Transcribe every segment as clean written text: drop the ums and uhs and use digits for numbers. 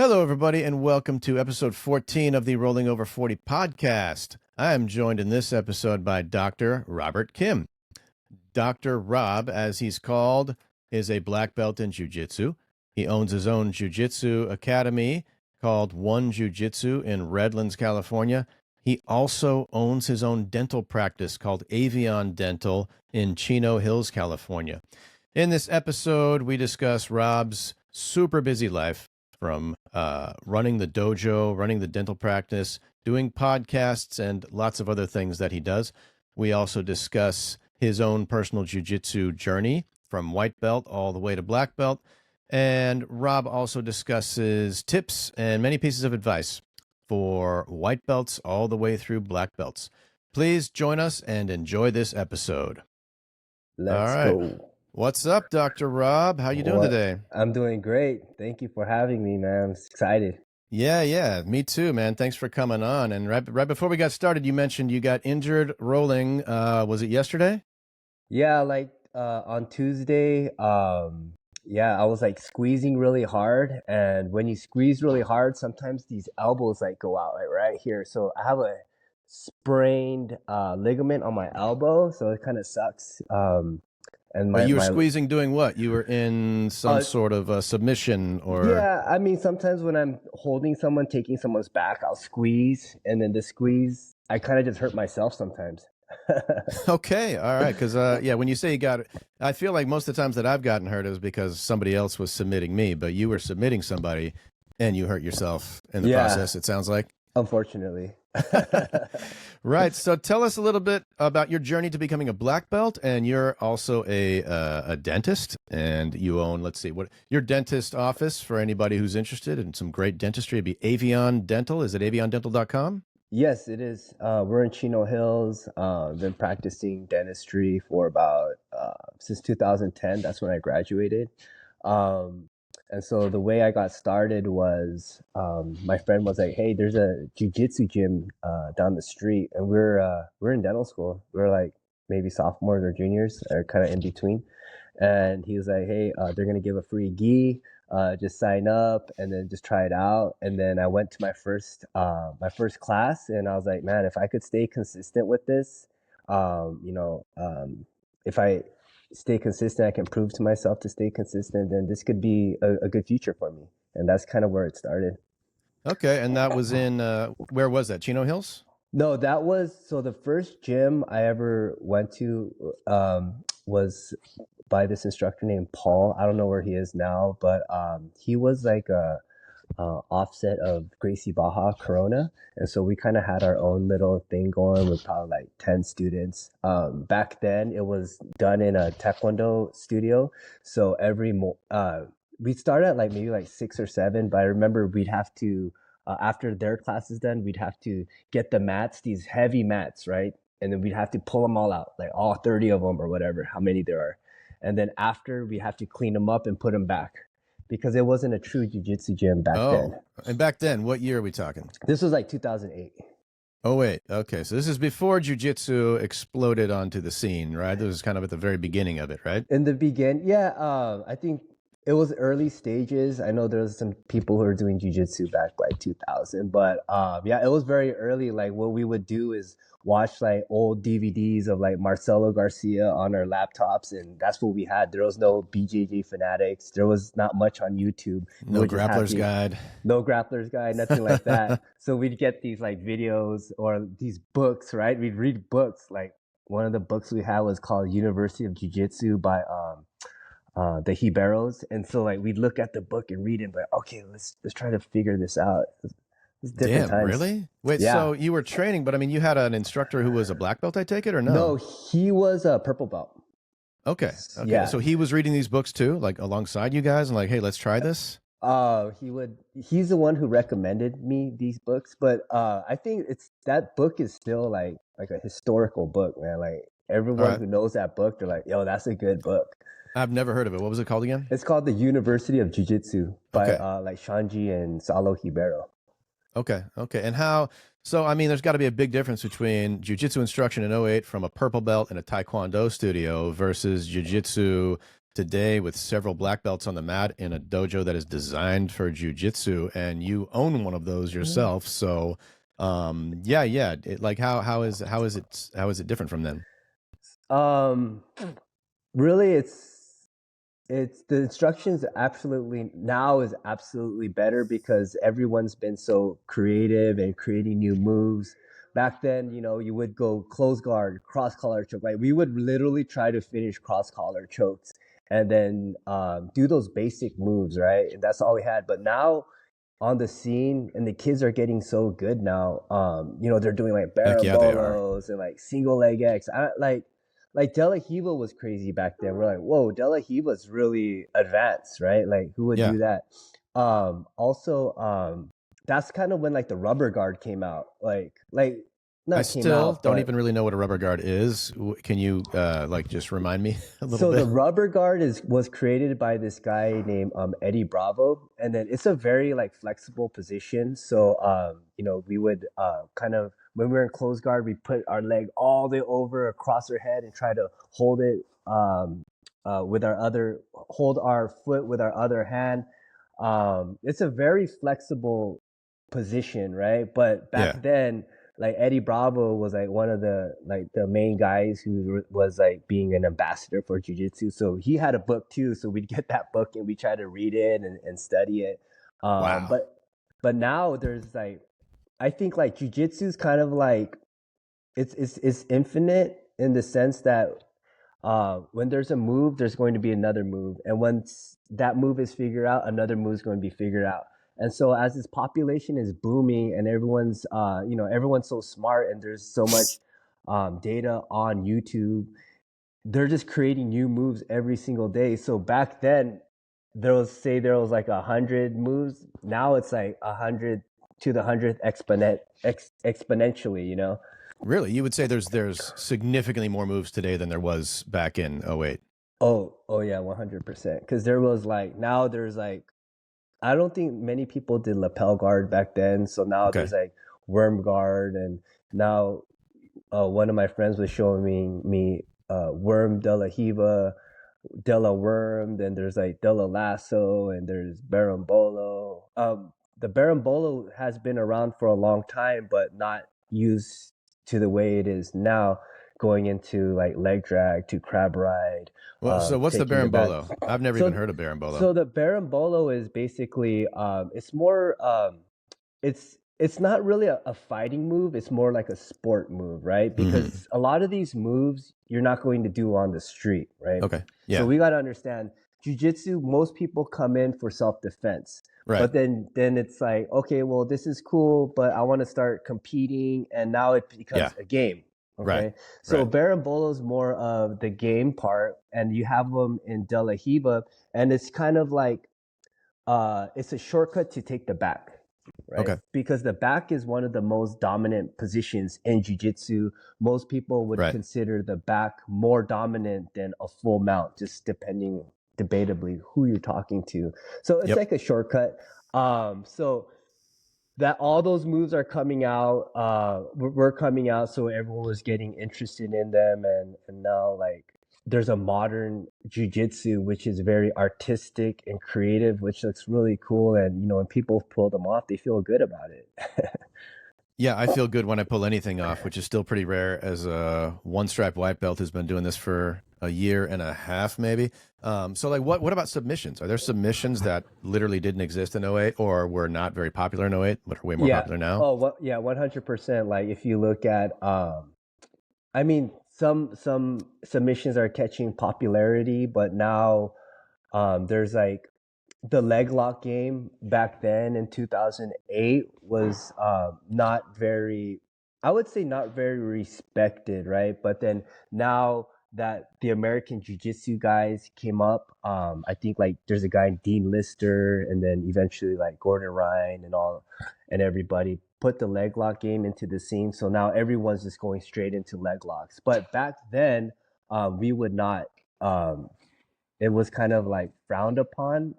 Hello, everybody, and welcome to episode 14 of the Rolling Over 40 podcast. I am joined in this episode by Dr. Robert Kim. Dr. Rob, as he's called, is a black belt in jiu-jitsu. He owns his own jiu-jitsu academy called One Jiu-Jitsu in Redlands, California. He also owns his own dental practice called Avion Dental in Chino Hills, California. In this episode, we discuss Rob's super busy life, from running the dojo, running the dental practice, doing podcasts, and lots of other things that he does. We also discuss his own personal jiu-jitsu journey from white belt all the way to black belt. And Rob also discusses tips and many pieces of advice for white belts all the way through black belts. Please join us and enjoy this episode. Let's go. What's up, Dr. Rob? How you doing today? I'm doing great. Thank you for having me, man. I'm excited. Yeah, me too, man. Thanks for coming on. And right before we got started, you mentioned you got injured rolling. Was it yesterday? Yeah, on Tuesday, I was like squeezing really hard. And when you squeeze really hard, sometimes these elbows like go out like right here. So I have a sprained ligament on my elbow, so it kind of sucks. You were squeezing doing what? You were in some sort of a submission or... Yeah, I mean, sometimes when I'm holding someone, taking someone's back, I'll squeeze. And then the squeeze, I kind of just hurt myself sometimes. Okay, all right. Because, when you say you got it, I feel like most of the times that I've gotten hurt is because somebody else was submitting me, but you were submitting somebody and you hurt yourself in the process, it sounds like. Unfortunately. Right. So tell us a little bit about your journey to becoming a black belt. And you're also a dentist, and you own, let's see, what your dentist office for anybody who's interested in some great dentistry. It'd be Avion Dental. Is it aviondental.com? Yes, it is. We're in Chino Hills. Been practicing dentistry for about since 2010. That's when I graduated. And so the way I got started was my friend was like, "Hey, there's a jiu-jitsu gym down the street," and we're in dental school. We're like maybe sophomores or juniors, or kind of in between. And he was like, "Hey, they're gonna give a free gi. Just sign up and then just try it out." And then I went to my first class, and I was like, "Man, if I could stay consistent with this, if I stay consistent, I can prove to myself to stay consistent, then this could be a good future for me." And that's kind of where it started. Okay. And that was in, where was that? Chino Hills? No, so the first gym I ever went to was by this instructor named Paul. I don't know where he is now, but he was like a offset of Gracie Baja Corona. And so we kind of had our own little thing going with probably like 10 students. Back then it was done in a Taekwondo studio. So we started at like maybe like 6 or 7, but I remember we'd have to, after their class is done, we'd have to get the mats, these heavy mats, right? And then we'd have to pull them all out, like all 30 of them or whatever, how many there are. And then after, we have to clean them up and put them back, because it wasn't a true jiu-jitsu gym back then. And back then, what year are we talking? This was like 2008. Oh, wait. Okay. So this is before jiu-jitsu exploded onto the scene, right? This was kind of at the very beginning of it, right? In the beginning, yeah. I think it was early stages. I know there was some people who were doing jiu-jitsu back like 2000, but it was very early. Like what we would do is watch like old DVDs of like Marcelo Garcia on our laptops, and that's what we had. There was no BJJ Fanatics. There was not much on YouTube. No Grappler's Guide. No Grappler's Guide, nothing like that. So we'd get these like videos or these books, right? We'd read books. Like one of the books we had was called University of Jiu-Jitsu by the Hiberos. And so like we'd look at the book and read it and be like, okay, let's try to figure this out. Damn, times. Really? Wait, yeah. So you were training, but I mean, you had an instructor who was a black belt, I take it, or no? No, he was a purple belt. Okay. Yeah. So he was reading these books too, like alongside you guys, and like, hey, let's try this. He's the one who recommended me these books, but I think that book is still like a historical book, man. Like everyone who knows that book, they're like, yo, that's a good book. I've never heard of it. What was it called again? It's called The University of Jiu-Jitsu by like Shanji and Salo Hibero. Okay. And so I mean, there's got to be a big difference between jiu-jitsu instruction in 08 from a purple belt in a Taekwondo studio versus jiu-jitsu today with several black belts on the mat in a dojo that is designed for jujitsu, and you own one of those yourself. So, yeah. Like how is it different from them? Um, really, it's the instructions absolutely now is absolutely better because everyone's been so creative and creating new moves. Back then, you would go close guard, cross collar choke. Like we would literally try to finish cross collar chokes and then do those basic moves, right? And that's all we had. But now on the scene, and the kids are getting so good now. They're doing like Heck yeah, they are. barambolos and like single leg X. Like De La Hiva was crazy back then. We're like, whoa, De La Hiva's really advanced, right? Like, who would Yeah. do that? Also, that's kind of when like the rubber guard came out. Like I not came still out, don't but even really know what a rubber guard is. Can you like just remind me a little so the bit? rubber guard was created by this guy named Eddie Bravo, and then it's a very like flexible position. So we would kind of when we were in closed guard, we put our leg all the way over across our head and try to hold it hold our foot with our other hand. It's a very flexible position, right? But Yeah. back then, like Eddie Bravo was like one of the main guys who was like being an ambassador for jiu-jitsu. So he had a book too. So we'd get that book and we try to read it and study it. Um, Wow. but but now there's like I think like jiu-jitsu is kind of like it's infinite in the sense that when there's a move, there's going to be another move, and once that move is figured out, another move is going to be figured out. And so, as this population is booming, and everyone's so smart, and there's so much data on YouTube, they're just creating new moves every single day. So back then, there was like 100 moves. Now it's like 100 to the 100th exponentially. Really? You would say there's significantly more moves today than there was back in '08. Oh yeah, 100%. Because there was like now there's like I don't think many people did lapel guard back then. So now Okay. there's like worm guard, and now one of my friends was showing me worm De La Hiva, De La Worm. Then there's like De La Lasso, and there's Barambolo. The Barambolo has been around for a long time, but not used to the way it is now. Going into like leg drag to crab ride, Well, so what's the taking the back. berimbolo? I've never even So heard of berimbolo. so the Berimbolo is basically it's more it's not really a fighting move, it's more like a sport move, right? Hmm. Because a lot of these moves you're not going to do on the street, right? Okay. So Yeah. we got to understand jiu-jitsu, most people come in for self-defense. Right. But then it's like, okay, well this is cool, but I want to start competing, and now it Yeah. becomes a game. Right. Okay. So Right. Berimbolo is more of the game part, and you have them in De La Hiva, and it's kind of like it's a shortcut to take the back, right? Okay. Because the back is one of the most dominant positions in jiu-jitsu. Most people would Right. consider the back more dominant than a full mount, just depending debatably who you're talking to. So it's Yep. like a shortcut. So that all those moves are coming out, were coming out, so everyone was getting interested in them, and now like there's a modern jujitsu which is very artistic and creative, which looks really cool, and when people pull them off, they feel good about it. Yeah, I feel good when I pull anything off, which is still pretty rare as a one stripe white belt who's been doing this for a year and a half, maybe. So like what about submissions? Are there submissions that literally didn't exist in '08 or were not very popular in '08, but are way more Yeah. popular now? Oh, what? Yeah, 100%. Like if you look at, I mean, some submissions are catching popularity, but now there's like the leg lock game back then in 2008 was not very, I would say not very respected, right? But then now that the American Jiu-Jitsu guys came up, I think like there's a guy Dean Lister, and then eventually like Gordon Ryan and all, and everybody put the leg lock game into the scene. So now everyone's just going straight into leg locks. But back then, we would not. Um, it was kind of like frowned upon.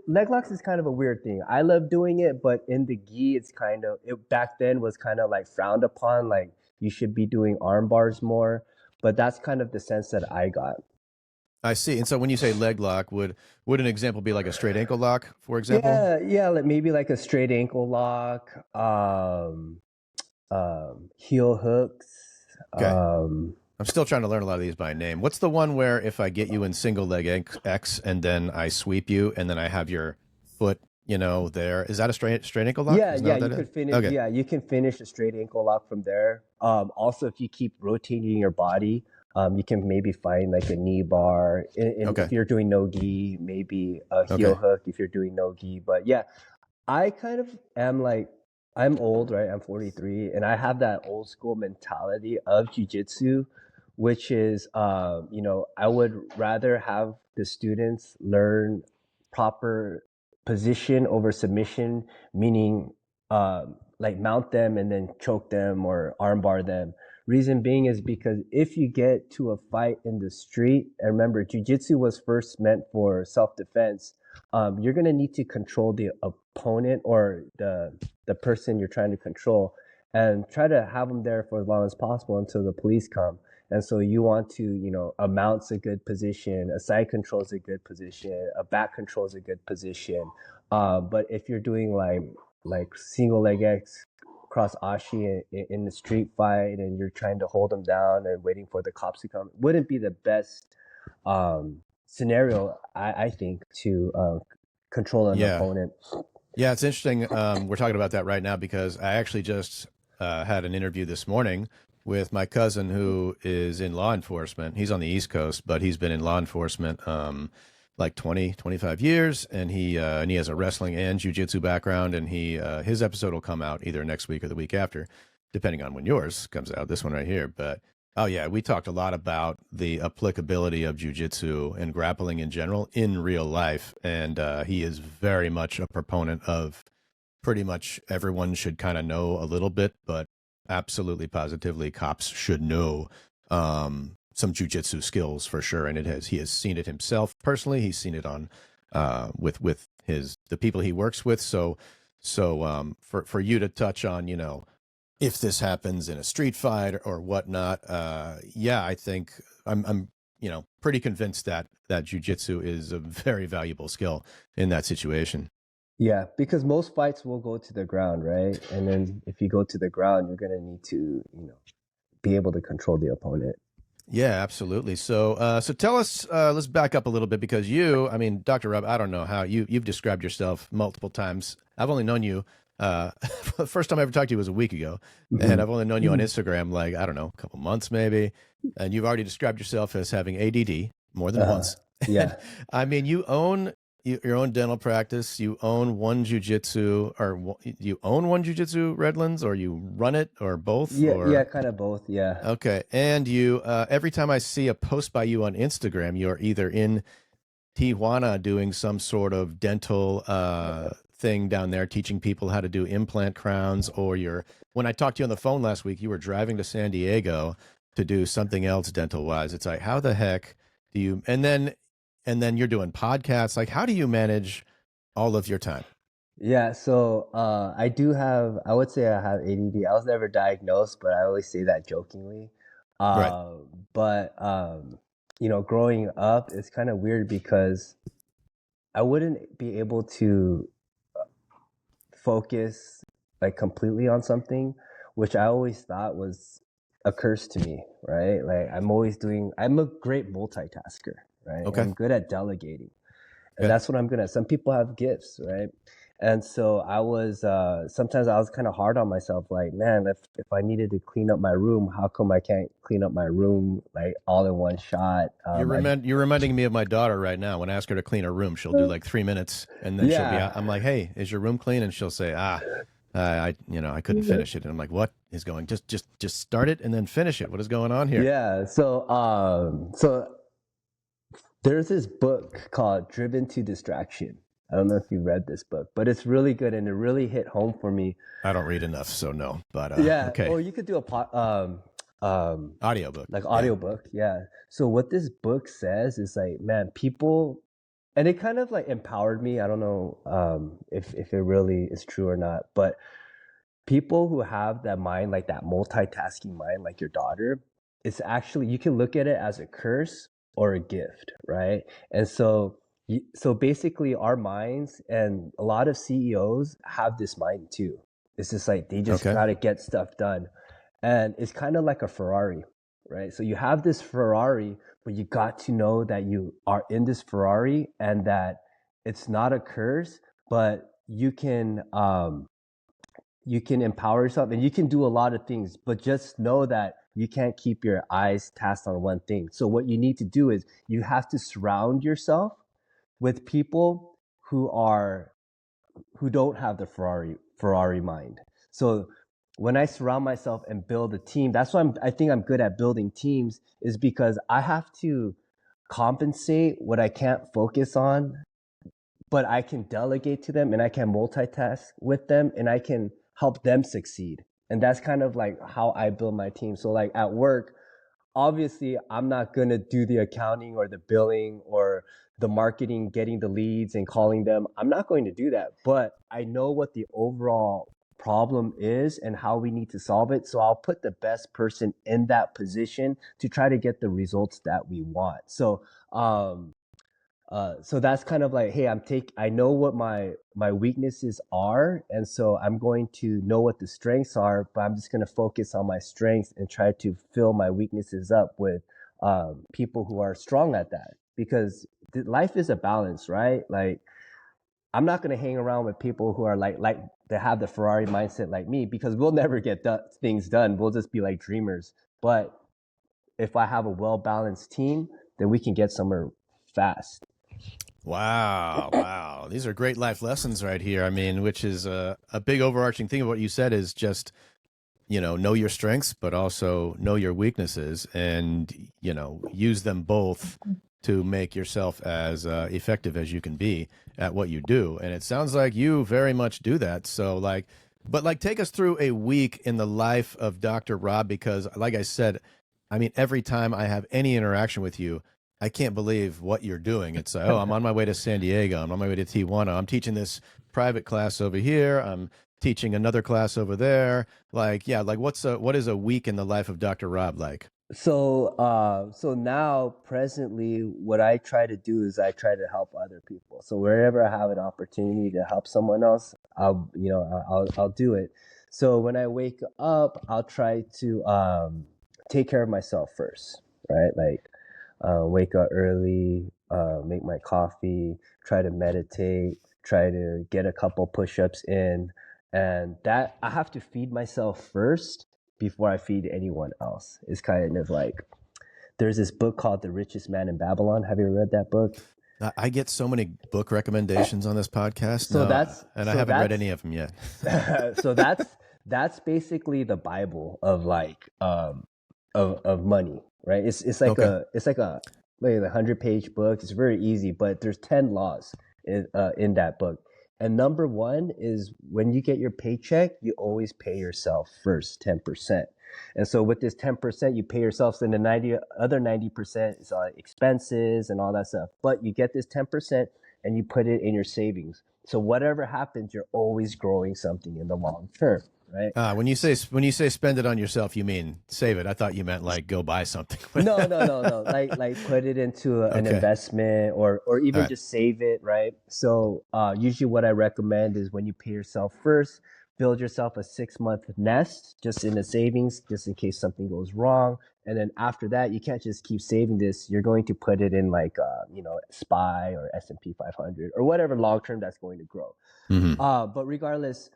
Leg locks is kind of a weird thing. I love doing it, but in the gi, it's kind of it back then was kind of like frowned upon. Like you should be doing arm bars more, but that's kind of the sense that I got. I see. And so when you say leg lock, would an example be like a straight ankle lock, for example? Yeah, like maybe like a straight ankle lock, heel hooks. Okay. Um, I'm still trying to learn a lot of these by name. What's the one where if I get you in single leg X and then I sweep you and then I have your foot, there? Is that a straight ankle lock? Yeah, Isn't that yeah, what you that is? could finish. Okay. Yeah, you can finish a straight ankle lock from there. Also, if you keep rotating your body, you can maybe find like a knee bar. And Okay. if you're doing no gi, maybe a heel Okay. hook. If you're doing no gi, but yeah, I kind of am like, I'm old, right? I'm 43, and I have that old school mentality of jujitsu, which is, I would rather have the students learn proper position over submission, meaning like mount them and then choke them or armbar them. Reason being is because if you get to a fight in the street, and remember, jujitsu was first meant for self defense, you're going to need to control the opponent or the person you're trying to control, and try to have them there for as long as possible until the police come. And so you want to, a mount's a good position, a side control is a good position, a back control is a good position. But if you're doing like single leg X cross ashi in the street fight, and you're trying to hold them down and waiting for the cops to come, wouldn't be the best scenario, I think, to control an Yeah. opponent. Yeah, it's interesting. We're talking about that right now because I actually just had an interview this morning with my cousin who is in law enforcement. He's on the East Coast, but he's been in law enforcement like 20, 25 years, and he has a wrestling and jujitsu background, and his episode will come out either next week or the week after, depending on when yours comes out. This one right here, but oh yeah, we talked a lot about the applicability of jujitsu and grappling in general in real life, and he is very much a proponent of pretty much everyone should kind of know a little bit, but absolutely positively cops should know some jujitsu skills for sure. And he has seen it himself personally. He's seen it on with the people he works with. So for you to touch on, if this happens in a street fight or whatnot, yeah, I think I'm pretty convinced that jujitsu is a very valuable skill in that situation. Yeah, because most fights will go to the ground, right? And then if you go to the ground, you're going to need to, be able to control the opponent. Yeah, absolutely. So tell us. Let's back up a little bit because I mean, Dr. Rubb, I don't know how you've described yourself multiple times. I've only known you. The first time I ever talked to you was a week ago, and Mhm. I've only known you on Instagram like I don't know, a couple months maybe. And you've already described yourself as having ADD more than Uh-huh. once. And Yeah. I mean, you own your own dental practice. You own one jujitsu, or you own one jujitsu Redlands, or you run it, or both, Yeah, or kind of both. Yeah. okay. And every time I see a post by you on Instagram, you're either in Tijuana doing some sort of dental thing down there, teaching people how to do implant crowns, or when I talked to you on the phone last week, you were driving to San Diego to do something else dental wise. It's like, how the heck do you, and then you're doing podcasts. Like, how do you manage all of your time? Yeah, so I would say I have ADD. I was never diagnosed, but I always say that jokingly. Right. Uh, but growing up, it's kind of weird because I wouldn't be able to focus like completely on something, which I always thought was a curse to me, right? Like I'm a great multitasker, right? And Okay. I'm good at delegating. And Okay. that's what I'm good at. Some people have gifts, right? And so I was sometimes I was kind of hard on myself, like, man, if I needed to clean up my room, how come I can't clean up my room like all in one shot? You're reminding me of my daughter right now. When I ask her to clean her room, she'll do like 3 minutes, and then she'll be Yeah. out. I'm like, "Hey, is your room clean?" And she'll say, I couldn't finish it." And I'm like, "What is going? Just start it and then finish it. What is going on here?" Yeah. So there's this book called Driven to Distraction. I don't know if you read this book, but it's really good and it really hit home for me. I don't read enough, so no. But Yeah, okay, or you could do um audiobook. like Yeah. audiobook. Yeah. So what this book says is like, man, people, and it kind of like empowered me. I don't know if it really is true or not, but people who have that mind, like that multitasking mind, like your daughter, it's actually, you can look at it as a curse, or a gift, right? And so basically our minds, and a lot of CEOs have this mind too. It's just like they just Okay. got to get stuff done. And it's kind of like a Ferrari, right? So you have this Ferrari, but you got to know that you are in this Ferrari and that it's not a curse, but you can empower yourself and you can do a lot of things, but just know that you can't keep your eyes tasked on one thing. So what you need to do is you have to surround yourself with people who don't have the Ferrari mind. So when I surround myself and build a team, that's why I think I'm good at building teams, is because I have to compensate what I can't focus on, but I can delegate to them and I can multitask with them and I can help them succeed. And that's kind of like how I build my team. So like at work, obviously I'm not going to do the accounting or the billing or the marketing, getting the leads and calling them. I'm not going to do that, but I know what the overall problem is and how we need to solve it. So I'll put the best person in that position to try to get the results that we want. So that's kind of like, hey, I know what my weaknesses are, and so I'm going to know what the strengths are, but I'm just going to focus on my strengths and try to fill my weaknesses up with people who are strong at that. Because life is a balance, right? Like I'm not going to hang around with people who are like they have the Ferrari mindset like me, because we'll never get things done. We'll just be like dreamers. But if I have a well balanced team, then we can get somewhere fast. Wow. Wow. These are great life lessons right here. I mean, which is a big overarching thing of what you said is just, know your strengths, but also know your weaknesses and, use them both to make yourself as effective as you can be at what you do. And it sounds like you very much do that. So take us through a week in the life of Dr. Rob, because like I said, I mean, every time I have any interaction with you, I can't believe what you're doing. It's like, oh, I'm on my way to San Diego. I'm on my way to Tijuana. I'm teaching this private class over here. I'm teaching another class over there. Like, yeah, like what is a week in the life of Dr. Rob like? So now presently, what I try to do is I try to help other people. So wherever I have an opportunity to help someone else, I'll do it. So when I wake up, I'll try to take care of myself first, right? Like wake up early, make my coffee, try to meditate, try to get a couple push-ups in, and that I have to feed myself first before I feed anyone else. It's kind of like there's this book called The Richest Man in Babylon. Have you ever read that book? I get so many book recommendations on this podcast. So No, that's and I so haven't read that's any of them yet. so that's basically the Bible of like of money, right? Okay. It's like a 100-page book. It's very easy, but there's 10 laws in that book. And number one is when you get your paycheck, you always pay yourself first 10%. And so with this 10%, you pay yourself, and the 90% is expenses and all that stuff. But you get this 10% and you put it in your savings. So whatever happens, you're always growing something in the long term, right? When you say spend it on yourself, you mean save it. I thought you meant like go buy something. No. Like put it into an Okay. investment or All even right. just save it, right? So usually what I recommend is when you pay yourself first, build yourself a 6-month nest just in the savings, just in case something goes wrong. And then after that, you can't just keep saving this. You're going to put it in like SPY or S&P 500 or whatever long term that's going to grow. Mm-hmm. But regardless,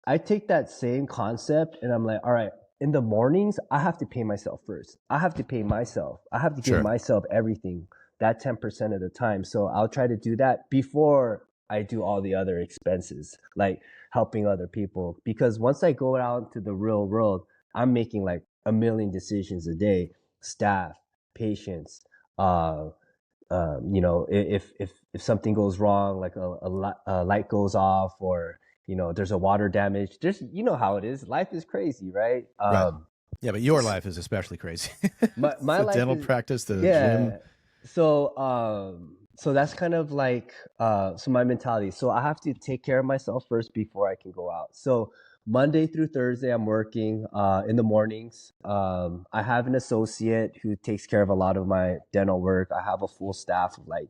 I take that same concept and I'm like, all right, in the mornings, I have to pay myself first. I have to pay myself. I have to give Sure. myself everything that 10% of the time. So I'll try to do that before I do all the other expenses, like helping other people. Because once I go out into the real world, I'm making like a million decisions a day, staff, patients, if something goes wrong, like a light goes off, or there's a water damage. There's how it is. Life is crazy, right? Right. Yeah, but your life is especially crazy. My The life dental is practice, the gym. yeah. So that's kind of like so my mentality. So I have to take care of myself first before I can go out. So Monday through Thursday, I'm working in the mornings. I have an associate who takes care of a lot of my dental work. I have a full staff of like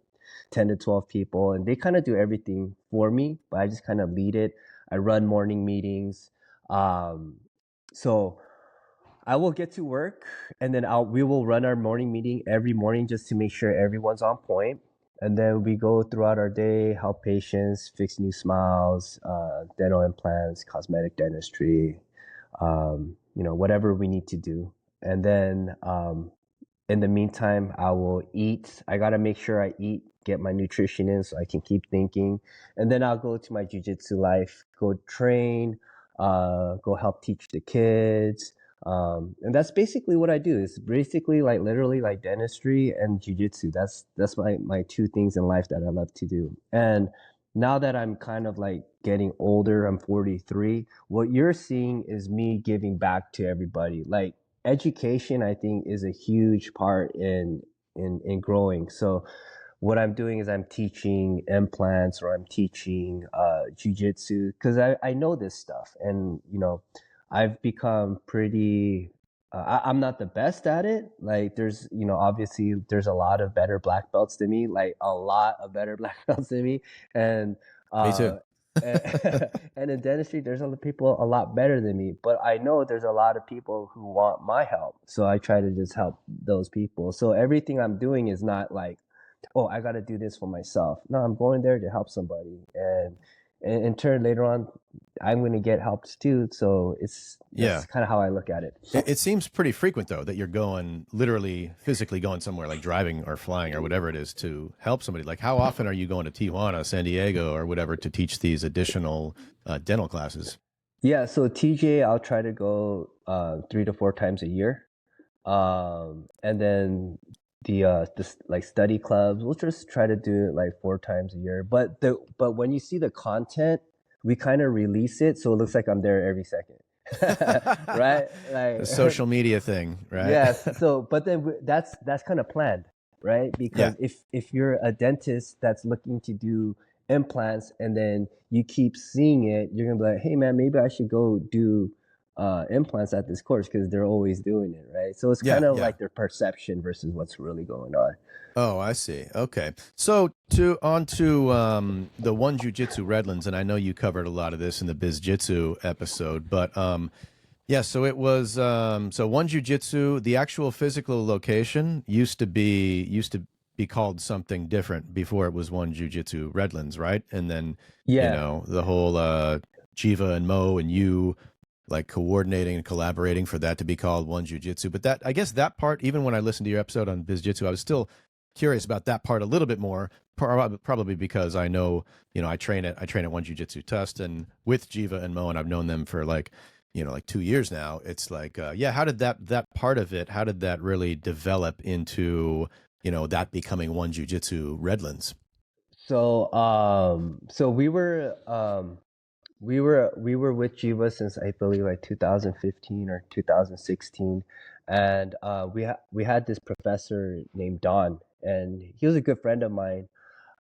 10 to 12 people, and they kind of do everything for me, but I just kind of lead it. I run morning meetings. Um, so I will get to work, and then we will run our morning meeting every morning just to make sure everyone's on point. And then we go throughout our day, help patients fix new smiles, dental implants, cosmetic dentistry, whatever we need to do. And then in the meantime, I will eat. I got to make sure I eat, get my nutrition in so I can keep thinking. And then I'll go to my jujitsu life, go train, go help teach the kids. And that's basically what I do. It's basically like literally like dentistry and jujitsu. That's my two things in life that I love to do. And now that I'm kind of like getting older, I'm 43. What you're seeing is me giving back to everybody. Like education, I think, is a huge part in growing. So what I'm doing is I'm teaching implants, or I'm teaching jujitsu, because I know this stuff, and I've become pretty. I'm not the best at it. Like there's obviously there's a lot of better black belts than me, like a lot of better black belts than me, and Me too. uh, and in dentistry, there's other people a lot better than me. But I know there's a lot of people who want my help, so I try to just help those people. So everything I'm doing is not like, oh, I got to do this for myself. No, I'm going there to help somebody, and in turn later on, I'm going to get helped too. So Yeah. that's kind of how I look at it. It seems pretty frequent though that you're going literally physically going somewhere like driving or flying or whatever it is to help somebody. Like how often are you going to Tijuana, San Diego, or whatever to teach these additional dental classes? Yeah, so TJ, I'll try to go 3 to 4 times a year. And then like study clubs, we'll just try to do it like 4 times a year. But when you see the content, we kind of release it so it looks like I'm there every second. Right? The Like social media thing, right? yes. So but then that's kind of planned, right? Yeah. Because if you're a dentist that's looking to do implants, and then you keep seeing it, you're gonna be like, hey man, maybe I should go do implants at this course because they're always doing it, right? So it's Yeah. kind of Yeah. like their perception versus what's really going on. Oh, I see. Okay. So to on to the one jujitsu Redlands, and I know you covered a lot of this in the Biz Jitsu episode, but yeah, so it was so one jujitsu, the actual physical location used to be called something different before it was one jujitsu Redlands, right? And then, Yeah. the whole Jiva and Mo and you like coordinating and collaborating for that to be called one jujitsu. But that I guess that part, even when I listened to your episode on Biz Jitsu, I was still curious about that part a little bit more, probably because I know, I train at one jujitsu test and with Jiva and Mo, and I've known them for like, like 2 years now. It's like, yeah, how did that part of it, how did that really develop into, that becoming one jujitsu Redlands? So we were with Jiva since I believe like 2015 or 2016, and we had this professor named Don, and he was a good friend of mine.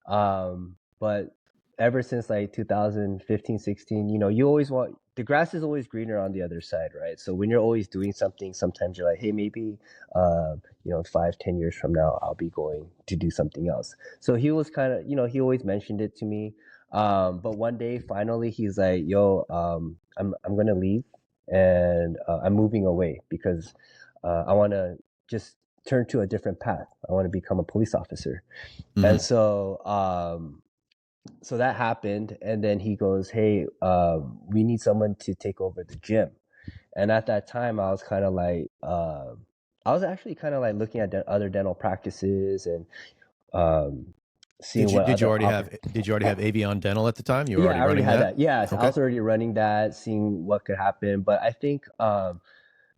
But ever since like 2015, 16, you always want the grass is always greener on the other side, right? So when you're always doing something, sometimes you're like, hey, maybe 5, 10 years from now, I'll be going to do something else. So he was kind of, he always mentioned it to me. But one day, finally, he's like, yo, I'm gonna leave, and I'm moving away because I want to just turn to a different path. I want to become a police officer. And Hmm. so that happened, and then he goes, hey, we need someone to take over the gym. And at that time I was kind of like I was actually kind of like looking at other dental practices, and um, Did seeing you what did you other already have did you already have Avion Dental at the time? You were yeah, already I already running had that? that. Yeah, so I Okay. was already running that, seeing what could happen. But I think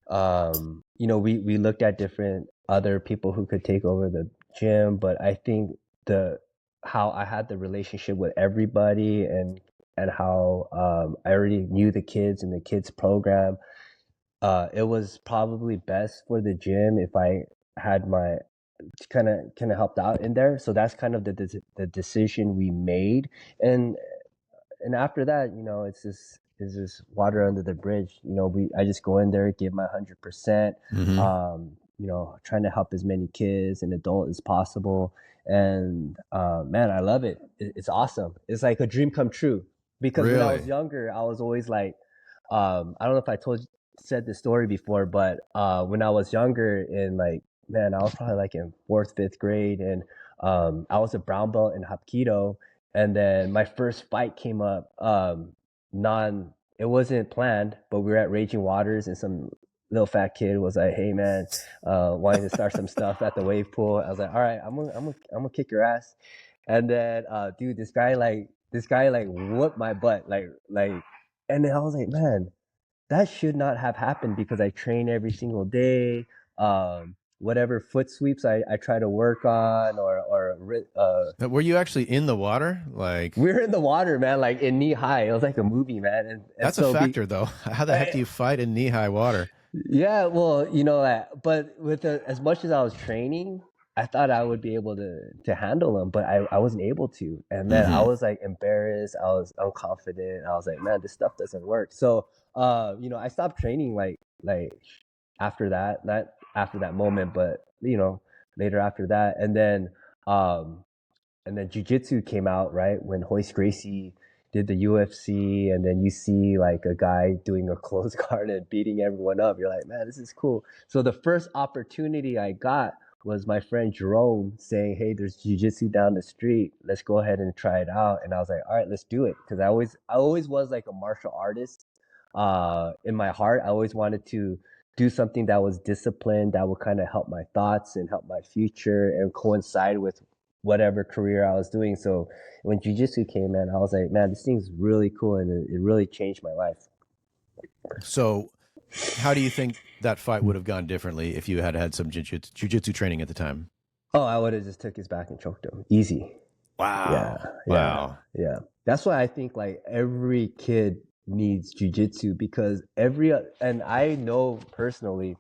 we looked at different other people who could take over the gym, but I think the how I had the relationship with everybody, and how I already knew the kids and the kids program, it was probably best for the gym if I had my kind of helped out in there. So that's kind of the decision we made. And and after that, it's just water under the bridge. I just go in there, give my 100%. Mm-hmm. Trying to help as many kids and adults as possible. And man, I love it. It's awesome. It's like a dream come true. Because when I was Really? younger, I was always like, I don't know if I said this story before, but when I was younger, in like, man, I was probably like in fourth, fifth grade, and I was a brown belt in Hapkido, and then my first fight came up. It wasn't planned, but we were at Raging Waters, and some little fat kid was like, "Hey, man, wanting to start some stuff at the wave pool." I was like, "All right, I'm gonna kick your ass," and then, dude, this guy whooped my butt, and then I was like, man, that should not have happened because I train every single day. Whatever foot sweeps I try to work on, Were you actually in the water? Like, we're in the water, man, like in knee high. It was like a movie, man. And that's a so factor, though. How the heck do you fight in knee-high water? yeah, well, but as much as I was training, I thought I would be able to handle them, but I wasn't able to. And man, I Mm-hmm. was like embarrassed. I was unconfident. I was like, man, this stuff doesn't work. So, I stopped training like after that, not after that moment, but later after that. And then jujitsu came out, right? When Hoist Gracie did the UFC, and then you see like a guy doing a close guard and beating everyone up. You're like, man, this is cool. So the first opportunity I got was my friend Jerome saying, "Hey, there's jujitsu down the street. Let's go ahead and try it out." And I was like, "All right, let's do it." Because I always was like a martial artist. In my heart, I always wanted to do something that was disciplined, that would kind of help my thoughts and help my future and coincide with whatever career I was doing. So when jujitsu came in, I was like, man, this thing's really cool, and it really changed my life. So, how do you think that fight would have gone differently if you had had some jujitsu training at the time? Oh, I would have just took his back and choked him. Easy. Yeah, Wow. yeah, Wow. yeah. That's why I think like every kid needs jujitsu, because and I know personally,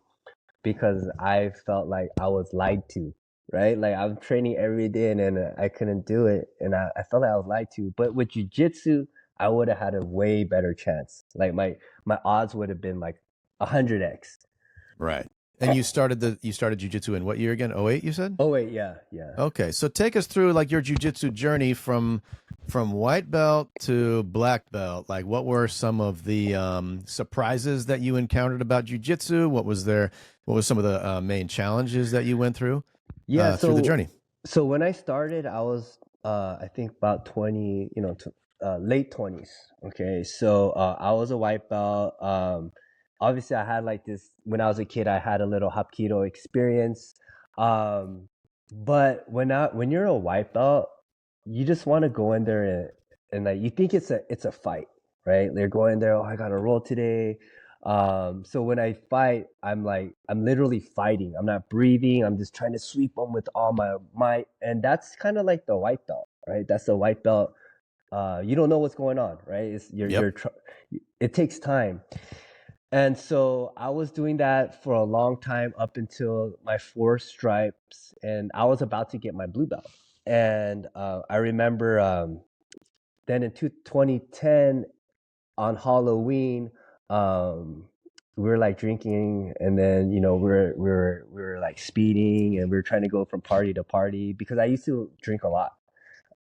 because I felt like I was lied to, right? Like I'm training every day, and then I couldn't do it, and I felt like I was lied to. But with jujitsu, I would have had a way better chance. Like my odds would have been like 100x. Right. And you started jujitsu in what year again? '08, you said? Oh wait, yeah, yeah. Okay. So take us through like your jujitsu journey from white belt to black belt. Like, what were some of the surprises that you encountered about jujitsu? What was some of the main challenges that you went Yeah, through the so journey? so when I started, I was I think about 20, late 20s. Okay, so I was a white belt. Obviously, I had like this when I was a kid. I had a little Hapkido experience. Um, but when you're a white belt, you just want to go in there, and like you think it's a fight, right? They're going there. Oh, I got to roll today. So when I fight, I'm literally fighting. I'm not breathing. I'm just trying to sweep them with all my might. And that's kind of like the white belt, right? That's the white belt. You don't know what's going on, right? Yep. It takes time. And so I was doing that for a long time up until my four stripes, and I was about to get my blue belt. And I remember then in 2010, on Halloween, we were like drinking, and then we were like speeding, and we were trying to go from party to party, because I used to drink a lot,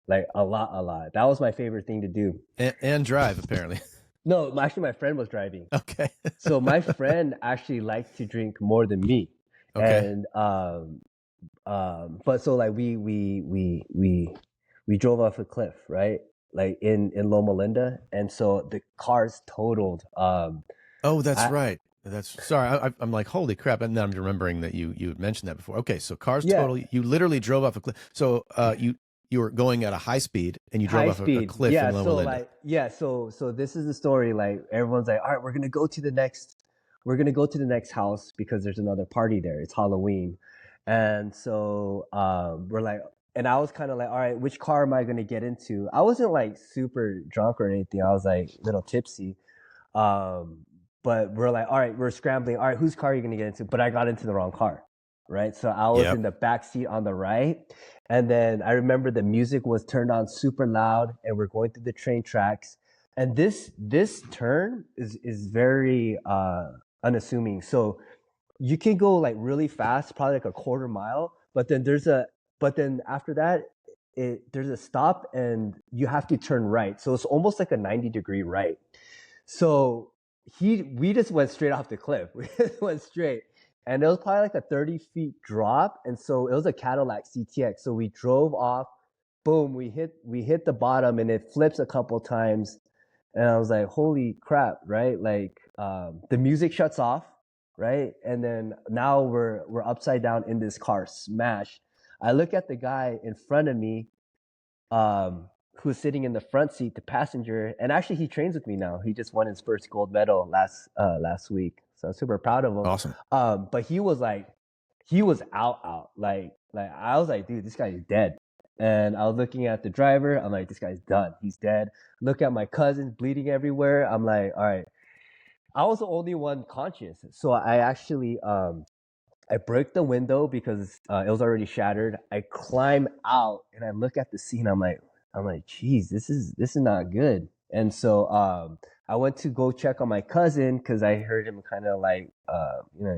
like a lot, a lot. That was my favorite thing to do. And drive apparently. No, actually, my friend was driving. Okay. So my friend actually liked to drink more than me, Okay. and but so like we drove off a cliff, right? Like in Loma Linda, and so the car's totaled. Oh, that's I right. That's sorry. I'm like, holy crap! And then I'm remembering that you had mentioned that before. Okay, so cars Yeah, total. You literally drove off a cliff. So you were going at a high speed and you drove high off a speed. cliff Yeah, in Loma so Linda. so this is the story. Like everyone's like, all right, we're gonna go to the next house because there's another party there. It's Halloween, and so we're like, and I was kind of like, all right, which car am I gonna get into? I wasn't like super drunk or anything. I was like a little tipsy. Um, but we're like, all right, we're scrambling. All right, whose car are you gonna get into? But I got into the wrong car, right? So I was Yep. in the back seat on the right, and then I remember the music was turned on super loud, and we're going through the train tracks. And this turn is very unassuming. So you can go like really fast, probably like a quarter mile, but then after that, there's a stop and you have to turn right. So it's almost like a 90-degree right. So we just went straight off the cliff. We just went straight. And it was probably like a 30 feet drop. And so it was a Cadillac CTX. So we drove off, boom, we hit the bottom and it flips a couple times. And I was like, holy crap, right? Like the music shuts off, right? And then now we're upside down in this car, smashed. I look at the guy in front of me, who's sitting in the front seat, the passenger, and actually he trains with me now. He just won his first gold medal last week, so I'm super proud of him. Awesome. But he was out. Like I was like, dude, this guy is dead. And I was looking at the driver. I'm like, this guy's done. He's dead. Look at my cousins bleeding everywhere. I'm like, all right. I was the only one conscious, so I actually I break the window because it was already shattered. I climb out and I look at the scene. I'm like, geez, this is not good. And so I went to go check on my cousin because I heard him kind of like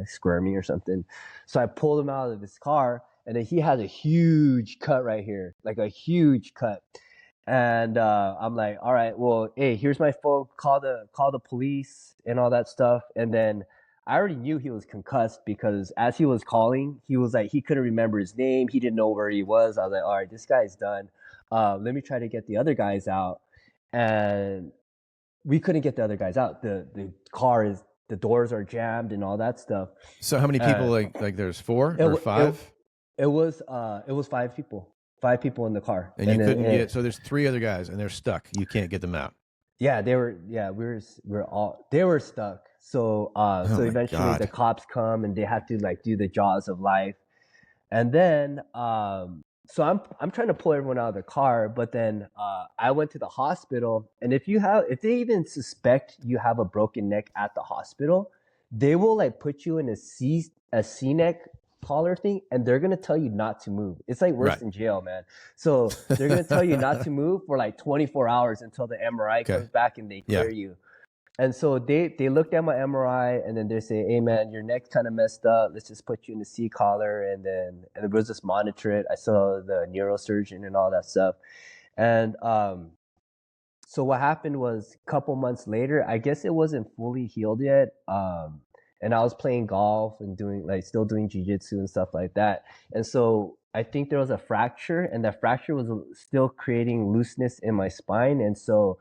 squirming or something. So I pulled him out of his car, and then he has a huge cut right here, like a huge cut. And I'm like, all right, well, hey, here's my phone. Call the police and all that stuff. And then I already knew he was concussed because as he was calling, he was like, he couldn't remember his name. He didn't know where he was. I was like, all right, this guy's done. Let me try to get the other guys out. And we couldn't get the other guys out. The doors are jammed and all that stuff. So how many people, like there's 4 or 5? It was 5 people. 5 people in the car. And you couldn't get, so there's 3 other guys and they're stuck. You can't get them out. Yeah, they were stuck. So so eventually the cops come and they had to like do the jaws of life. And then so I'm trying to pull everyone out of the car, but then I went to the hospital, and if they even suspect you have a broken neck at the hospital, they will like put you in a C neck collar thing, and they're gonna tell you not to move. It's like worse than jail, man. So they're gonna tell you not to move for like 24 hours until the MRI comes back and they clear you. And so they looked at my MRI, and then they say, hey man, your neck's kind of messed up. Let's just put you in the C collar, and we'll just monitor it. I saw the neurosurgeon and all that stuff. And so what happened was a couple months later, I guess it wasn't fully healed yet. And I was playing golf and still doing jiu-jitsu and stuff like that. And so I think there was a fracture, and that fracture was still creating looseness in my spine. And so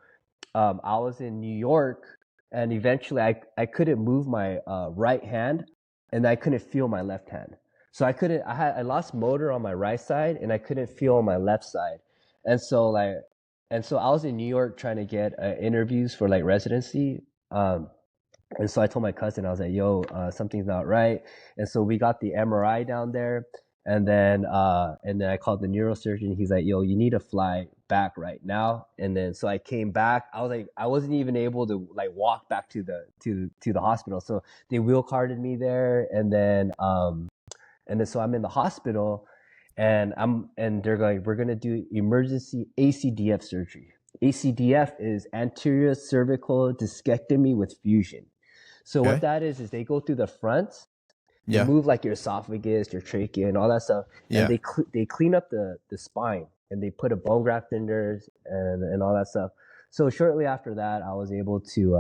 I was in New York, and eventually I couldn't move my right hand, and I couldn't feel my left hand. So I lost motor on my right side, and I couldn't feel on my left side. And so I was in New York trying to get interviews for like residency. And so I told my cousin, I was like, yo, something's not right. And so we got the MRI down there. And then I called the neurosurgeon. He's like, yo, you need to fly back right now. And then so I came back. I was like, I wasn't even able to like walk back to the hospital. So they wheel carted me there. And then so I'm in the hospital, and they're going, we're gonna do emergency ACDF surgery. ACDF is anterior cervical discectomy with fusion. So what that is they go through the front, they move like your esophagus, your trachea, and all that stuff, and they clean up the spine, and they put a bone graft in there and all that stuff. So shortly after that, I was able to,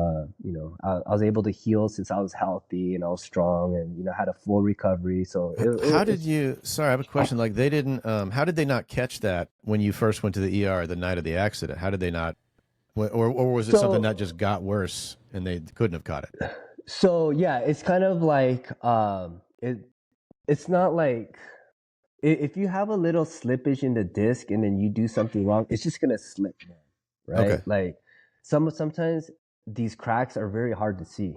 I was able to heal since I was healthy and I was strong, and had a full recovery. So sorry, I have a question. Like they didn't, how did they not catch that when you first went to the ER the night of the accident? How did they not, or was it something that just got worse and they couldn't have caught it? So yeah, it's kind of like it's not like if you have a little slippage in the disc and then you do something wrong, it's just gonna slip, right? Okay. Like sometimes these cracks are very hard to see,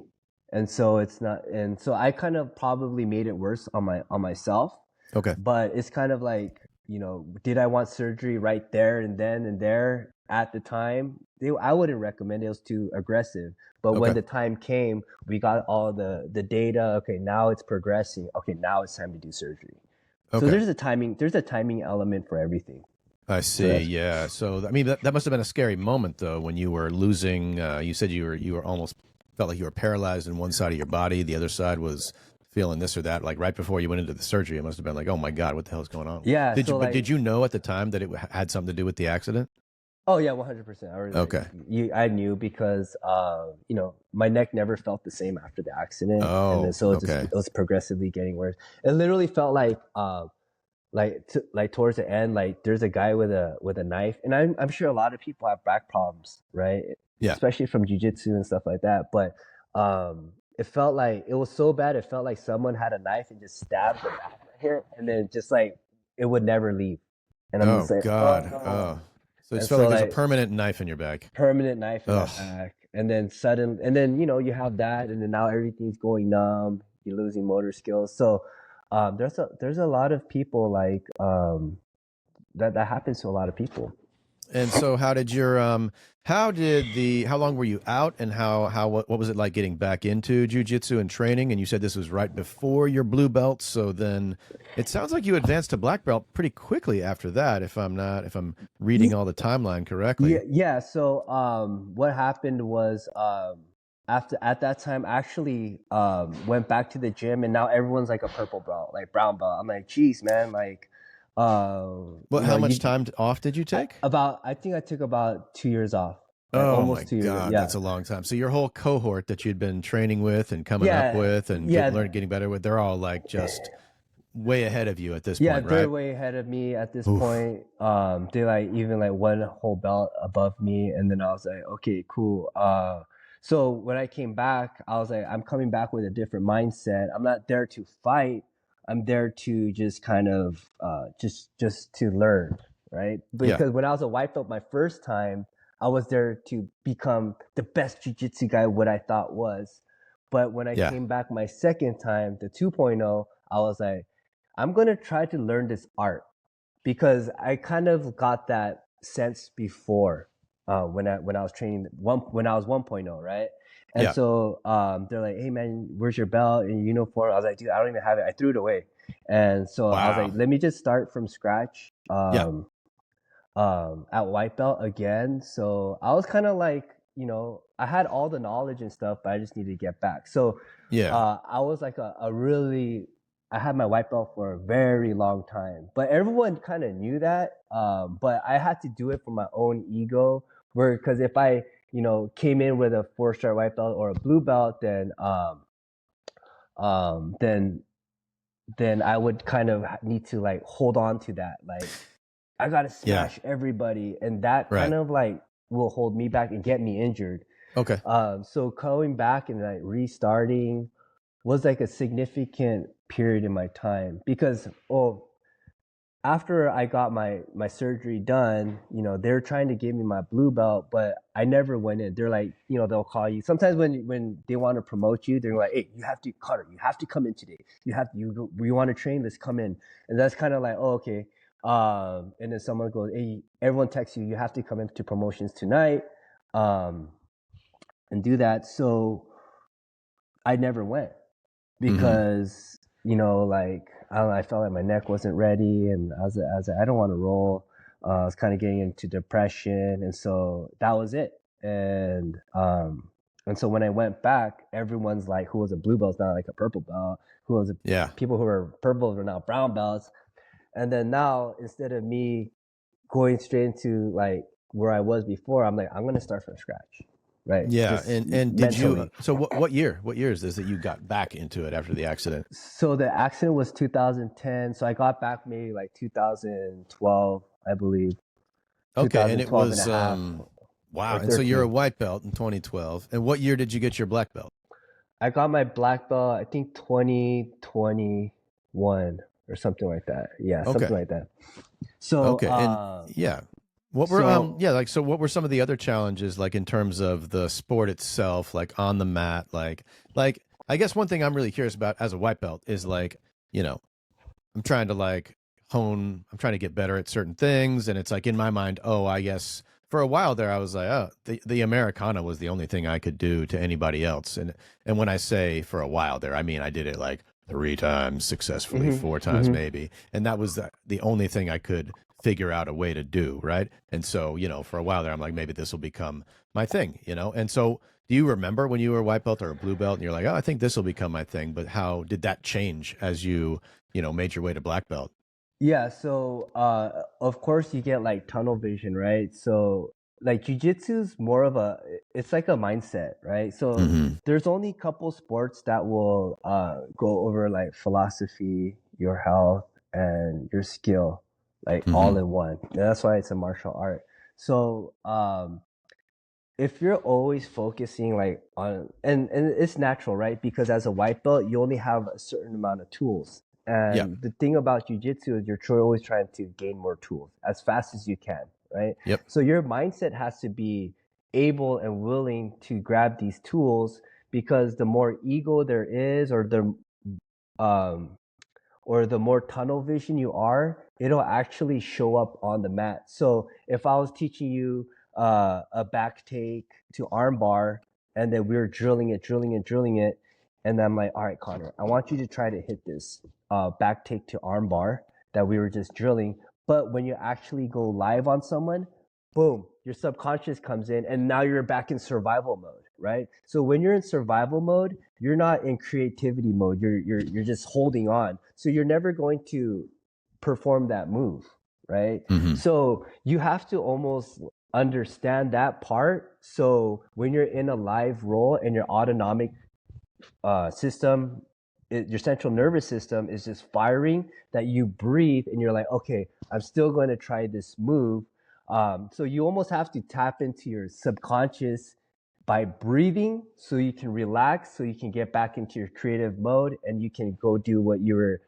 and so it's not. And so I kind of probably made it worse on myself. Okay, but it's kind of like, did I want surgery right there and then and there at the time? I wouldn't recommend it. It was too aggressive. But when the time came, we got all the data. Okay, now it's progressing. Okay, now it's time to do surgery. Okay. So there's a timing element for everything. I So see. that's Yeah. So I mean, that must have been a scary moment though when you were losing. You said you were almost felt like you were paralyzed in one side of your body. The other side was feeling this or that. Like right before you went into the surgery, it must have been like, oh my god, what the hell is going on? yeah. Did you? So But like, did you know at the time that it had something to do with the accident? oh yeah, 100%. I was like, Okay. I knew because my neck never felt the same after the accident, and then Oh, so okay. it was progressively getting worse. It literally felt like towards the end, like there's a guy with a knife, and I'm sure a lot of people have back problems, right? Yeah. Especially from jujitsu and stuff like that. But it felt like it was so bad. It felt like someone had a knife and just stabbed the back of here, and then just like it would never leave. And I'm just Oh like, oh God. no. Oh. So it And felt so like there's a like permanent knife in your back. permanent knife in my Oh. back, and then you have that, and then now everything's going numb. You're losing motor skills. So there's a lot of people like that happens to a lot of people. And so how long were you out and what was it like getting back into jujitsu and training? And you said this was right before your blue belt. So then it sounds like you advanced to black belt pretty quickly after that, if I'm reading all the timeline Yeah, correctly. yeah. So what happened was after at that time I actually went back to the gym, and now everyone's like a purple belt, like brown belt. I'm like, geez, man, like uh, Well, how much time off did you take? I think I took about 2 years off, like Oh my almost 2 years. God, Yeah, that's a long time. So your whole cohort that you'd been training with and coming up yeah, with and yeah. getting better with, they're all like just way ahead of you at this Yeah, point, they're right? way ahead of me at this Oof. point. They like even like one whole belt above me, and then I was like, okay, cool. So when I came back, I was like, I'm coming back with a different mindset. I'm not there to fight. I'm there to just kind of just to learn, right? Yeah. Because when I was a white belt my first time, I was there to become the best jiu-jitsu guy what I thought was. But when I Yeah. came back my second time, the 2.0, I was like, I'm going to try to learn this art because I kind of got that sense before when I was training when I was 1.0, right? And Yeah. so they're like, "Hey man, where's your belt and your uniform?" I was like, "Dude, I don't even have it. I threw it away." And so I was like, Wow. "Let me just start from scratch Yeah. at white belt again." So I was kind of like, I had all the knowledge and stuff, but I just needed to get back. So Yeah. I was like a really I had my white belt for a very long time, but everyone kind of knew that. But I had to do it for my own ego, where because if I came in with a 4-star white belt or a blue belt, then um, then then I would kind of need to like hold on to that, like I gotta Yeah. smash everybody, and that kind Right. of like will hold me back and get me injured. Okay. So going back and like restarting was like a significant period in my time because after I got my surgery done, they're trying to give me my blue belt, but I never went in. They're like, they'll call you sometimes when they want to promote you. They're like, hey, you have to, Carter, you have to come in today. You want to train? Let's come in. And that's kind of like, oh, okay. And then someone goes, hey, everyone texts you, you have to come into promotions tonight, um, and do that. So I never went Mm-hmm. because like I don't know, I felt like my neck wasn't ready, and I was like, I don't want to roll. I was kind of getting into depression, and so that was it. And so when I went back, everyone's like, who was a blue belt is now like a purple belt. Yeah. People who were purple are now brown belts. And then now instead of me going straight into like where I was before, I'm like, I'm gonna start from scratch, right? Yeah. Just And did you mentally. so what year is this that you got back into it after the accident? So the accident was 2010. So I got back maybe like 2012, I believe. Okay, and it 2012 and a was half wow. or And so you're a 13. white belt in 2012. And what year did you get your black belt? I got my black belt, I think 2021 or something like that. Yeah, something Okay. like that. So, Okay. And yeah. What were so yeah, like so what were some of the other challenges like in terms of the sport itself, like on the mat, like I guess one thing I'm really curious about as a white belt is like, you know, I'm trying to like I'm trying to get better at certain things. And it's like in my mind, oh, I guess for a while there, I was like, oh, the Americana was the only thing I could do to anybody else. And when I say for a while there, I mean, I did it like 3 times successfully, mhm, 4 times mhm. maybe. And that was the only thing I could figure out a way to do, right? And so, for a while there, I'm like, maybe this will become my thing, And so, do you remember when you were a white belt or a blue belt, and you're like, oh, I think this will become my thing? But how did that change as you, made your way to black belt? Yeah, so of course you get like tunnel vision, right? So like jujitsu's more of it's like a mindset, right? So Mm-hmm. there's only a couple sports that will go over like philosophy, your health, and your skill, like Mm-hmm. all in one. And that's why it's a martial art. So if you're always focusing like on and it's natural, right? Because as a white belt you only have a certain amount of tools, Yeah. and the thing about jiu-jitsu is always trying to gain more tools as fast as you can, right? Yep. So your mindset has to be able and willing to grab these tools, because the more ego there is, um or the more tunnel vision you are, it'll actually show up on the mat. So if I was teaching you a back take to arm bar, and then we were drilling it, and then I'm like, all right, Connor, I want you to try to hit this back take to arm bar that we were just drilling. But when you actually go live on someone, boom, your subconscious comes in, and now you're back in survival mode, right? So when you're in survival mode, you're not in creativity mode. You're just holding on. So you're never going to perform that move, right? Mm-hmm. So you have to almost understand that part. So when you're in a live role and your autonomic system, your central nervous system is just firing, that you breathe and you're like, okay, I'm still going to try this move. So you almost have to tap into your subconscious by breathing, so you can relax, so you can get back into your creative mode, and you can go do what you were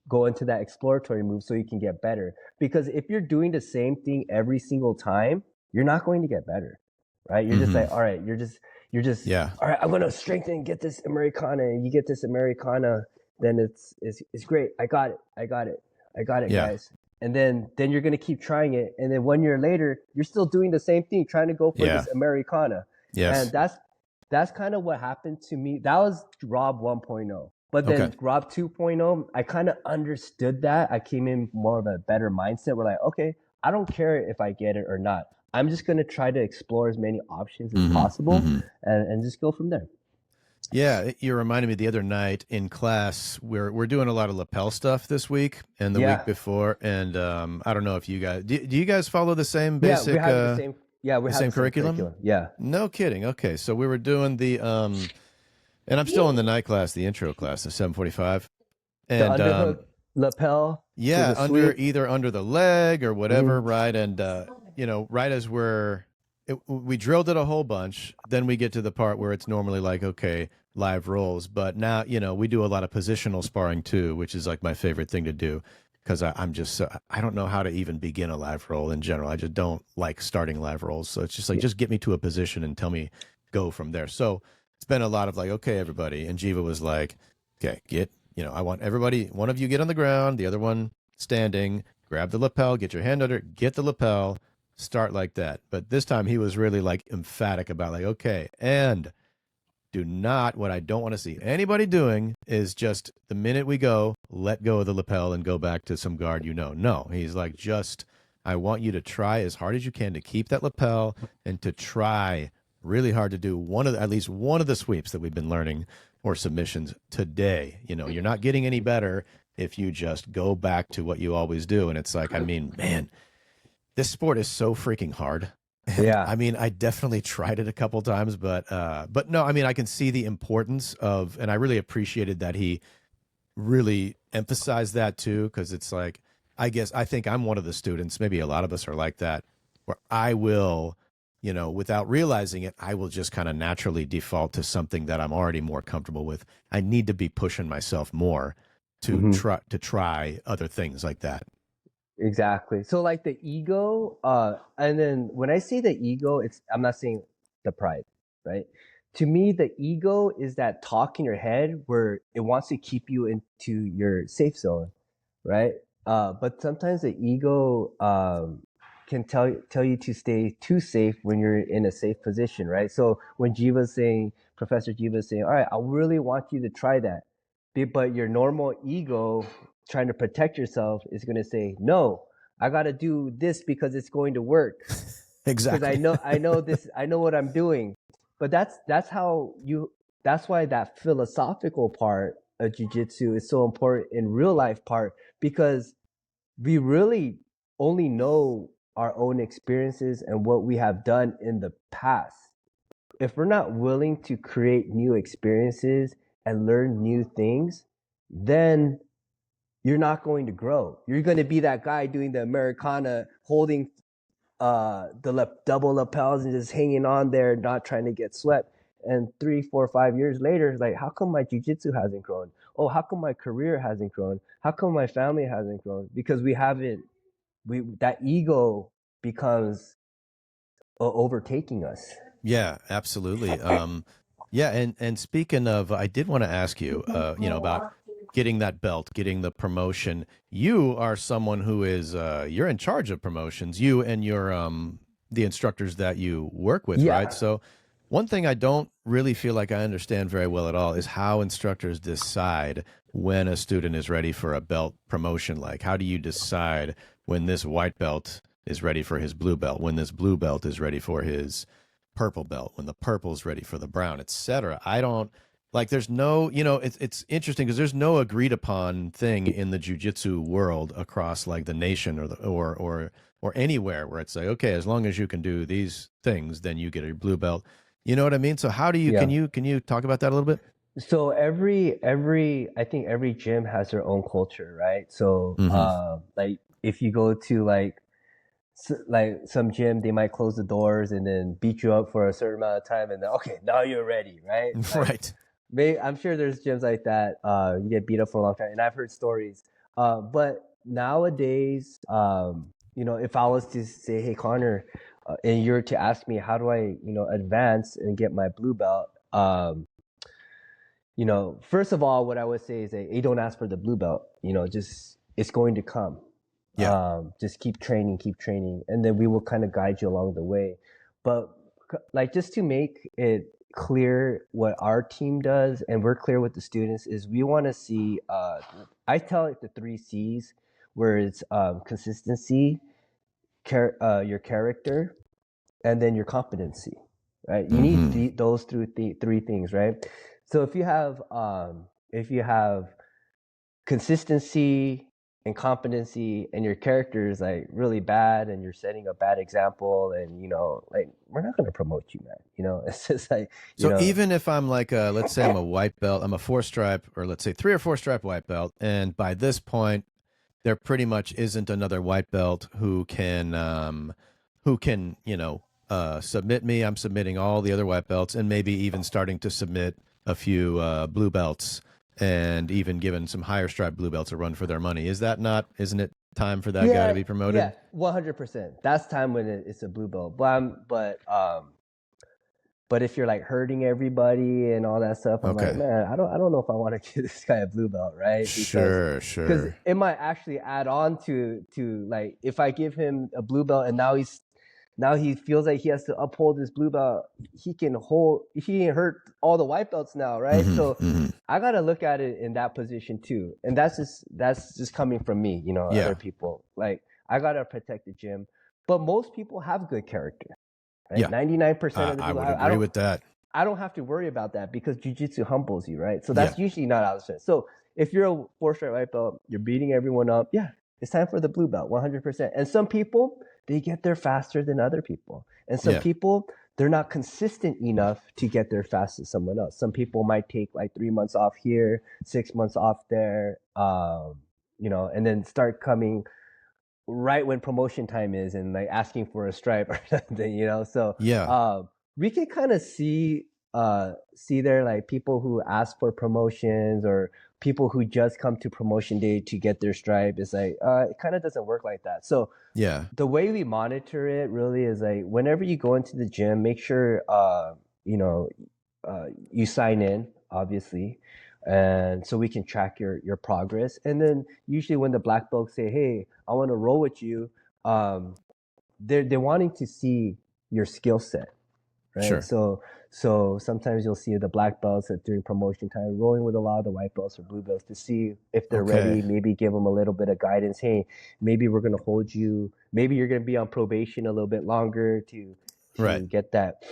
go into that exploratory move, so you can get better. Because if you're doing the same thing every single time, you're not going to get better, right? You're just Mm-hmm. like, all right, you're just Yeah. all right, I'm gonna strengthen, get this Americana, and you get this Americana, then it's great. I got it, Yeah. guys. And then you're gonna keep trying it, and then 1 year later, you're still doing the same thing, trying to go for Yeah. this Americana. And Yes. that's kind of what happened to me. That was Rob 1.0. But Okay. then Rob 2.0, I kind of understood that. I came in more of a better mindset. We're like, okay, I don't care if I get it or not. I'm just going to try to explore as many options as Mm-hmm. possible, Mm-hmm. and just go from there. Yeah, you reminded me the other night in class. We're doing a lot of lapel stuff this week and the week Yeah. before, and I don't know if you guys do you guys follow the same Yeah, we basic have the same. Yeah, we the have same the same curriculum? curriculum. Yeah. No kidding. Okay, so we were doing the and I'm still in the night class, the intro class, the 7:45, The and underhook lapel to yeah, the sweep. either under the leg or whatever, Hmm. right? And right as we drilled it a whole bunch, then we get to the part where it's normally like, okay, live rolls. But now, we do a lot of positional sparring too, which is like my favorite thing to do, because I'm just I don't know how to even begin a live roll in general. I just don't like starting live rolls. So it's just like, just get me to a position and tell me go from there. So it's been a lot of like, okay, everybody. And Jiva was like, okay, I want everybody, one of you get on the ground, the other one standing, grab the lapel, get your hand under, get the lapel, start like that. But this time he was really like emphatic about like, okay, and do not, what I don't want to see anybody doing is just the minute we go, let go of the lapel and go back to some guard, No, he's like, I want you to try as hard as you can to keep that lapel and to try really hard to do at least one of the sweeps that we've been learning or submissions today. You're not getting any better if you just go back to what you always do. And it's like, I mean, man, this sport is so freaking hard. And Yeah. I mean, I definitely tried it a couple times, but no, I mean, I can see the importance of, and I really appreciated that he really emphasized that too, because it's like, I think I'm one of the students, maybe a lot of us are like that, where I will, without realizing it, I will just kind of naturally default to something that I'm already more comfortable with. I need to be pushing myself more to Hmm. try other things like that. Exactly. So like the ego, and then when I say the ego, I'm not saying the pride, right? To me, the ego is that talk in your head where it wants to keep you into your safe zone, right? But sometimes the ego can tell you to stay too safe when you're in a safe position, right? So when Professor Jiva's saying, all right, I really want you to try that, but your normal ego trying to protect yourself is going to say, no, I got to do this because it's going to work. Because Exactly. I know this, I know what I'm doing. But that's why that philosophical part of jujitsu is so important in real life part, because we really only know our own experiences and what we have done in the past. If we're not willing to create new experiences and learn new things, then you're not going to grow. You're going to be that guy doing the Americana, holding double lapels and just hanging on there, not trying to get swept. And 3, 4, 5 years later, it's like, how come my jujitsu hasn't grown? Oh, how come my career hasn't grown? How come my family hasn't grown? Because we haven't. We that ego becomes overtaking us. Yeah, absolutely. Yeah, and speaking of, I did want to ask you, about getting that belt, getting the promotion. You are someone who is, you're in charge of promotions. You and your the instructors that you work with, right? Yeah, So, one thing I don't really feel like I understand very well at all is how instructors decide when a student is ready for a belt promotion. Like, how do you decide when this white belt is ready for his blue belt, when this blue belt is ready for his purple belt, when the purple's ready for the brown, etc. I don't like there's no, it's interesting because there's no agreed upon thing in the jujitsu world across like the nation or the or anywhere where it's like, okay, as long as you can do these things, then you get a blue belt. You know what I mean? So how do you yeah. can you talk about that a little bit? So every I think every gym has their own culture, right? So Mm-hmm. like if you go to like some gym, they might close the doors and then beat you up for a certain amount of time, and then okay, now you're ready, right? Like, Right. I'm sure there's gyms like that. You get beat up for a long time, and I've heard stories. But nowadays, if I was to say, hey, Connor, and you're to ask me how do I, advance and get my blue belt, first of all, what I would say is that you don't ask for the blue belt. Just it's going to come. Yeah. Just keep training, and then we will kind of guide you along the way. But like just to make it clear what our team does, and we're clear with the students, is we want to see. I tell it the 3 C's, where it's consistency, your character, and then your competency, right? You need Mm-hmm. those three things, right? So if you have consistency and competency, and your character is like really bad, and you're setting a bad example, and like we're not going to promote you, man. It's just like you So know even if I'm like let's say I'm a white belt, I'm a 4 stripe, or let's say 3 or 4 stripe white belt, and by this point there pretty much isn't another white belt who can submit me. I'm submitting all the other white belts, and maybe even starting to submit a few blue belts, and even giving some higher stripe blue belts a run for their money. Is that not? Isn't it time for that guy to yeah, be yeah, promoted? 100%. That's time when it's a blue belt. But if you're like hurting everybody and all that stuff, I'm like, Okay. man, I don't know if I want to give this guy a blue belt, right? Sure, Because sure. it might actually add on to like if I give him a blue belt and now he feels like he has to uphold this blue belt, he can hurt all the white belts now, right? Mm-hmm, So mm-hmm. I gotta look at it in that position too, and that's just coming from me, other Yeah, people. Like I gotta protect the gym, but most people have good character, right? yeah. 99% of the I people, would agree with that. I don't have to worry about that because jujitsu humbles you, right? So Yeah, that's usually not out of strength. So if you're a 4 stripe white belt, you're beating everyone up. Yeah, it's time for the blue belt, 100%. And some people, they get there faster than other people. And some yeah, people, they're not consistent enough to get there fast as someone else. Some people might take like 3 months off here, 6 months off there, and then start coming right when promotion time is and like asking for a stripe or something. So yeah, we can kind of see there like people who ask for promotions or people who just come to promotion day to get their stripe. Is like it kind of doesn't work like that. So yeah, the way we monitor it really is like whenever you go into the gym, make sure you know you sign in, obviously, and so we can track your progress. And then usually when the black belts say, "Hey, I want to roll with you," um, they're wanting to see your skill set, right? Sure. So sometimes you'll see the black belts at during promotion time rolling with a lot of the white belts or blue belts to see if they're ready. Okay. Maybe give them a little bit of guidance. Hey, maybe we're gonna hold you. Maybe you're gonna be on probation a little bit longer Right. to get that.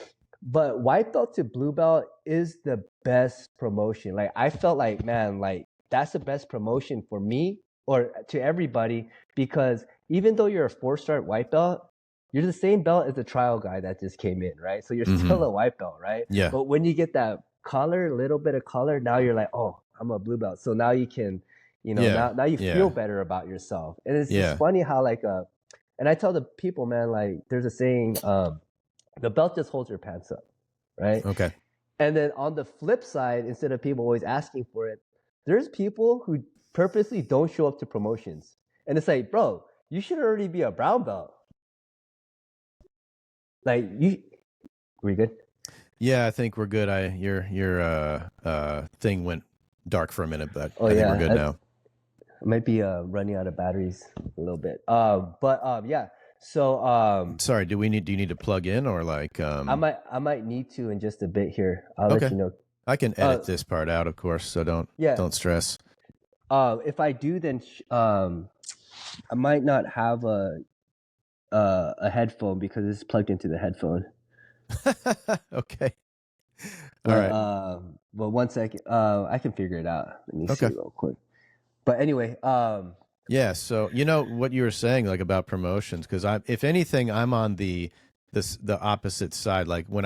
But white belt to blue belt is the best promotion. Like I felt like, man, like that's the best promotion for me or to everybody because even though you're a 4-star white belt, you're the same belt as the trial guy that just came in, right? So you're Mm-hmm. still a white belt, right? Yeah. But when you get that color, little bit of color, now you're like, oh, I'm a blue belt. So now you can, Yeah. now you feel Yeah. better about yourself. And it's just Yeah. funny how and I tell the people, man, like there's a saying, the belt just holds your pants up, right? Okay. And then on the flip side, instead of people always asking for it, there's people who purposely don't show up to promotions. And it's like, bro, you should already be a brown belt. Like we good? Yeah, I think we're good. Your thing went dark for a minute, but Oh I think we're yeah, good now. I might be running out of batteries a little bit. Yeah. So Sorry, do you need to plug in or like I might need to in just a bit here. I'll let Okay. you know. I can edit this part out, of course, so don't stress. If I do, then I might not have a headphone because it's plugged into the headphone. Okay. But, All right. But 1 second. I can figure it out. Let me see Okay. real quick. But anyway, Yeah, so you know what you were saying like about promotions because if anything I'm on the opposite side. Like when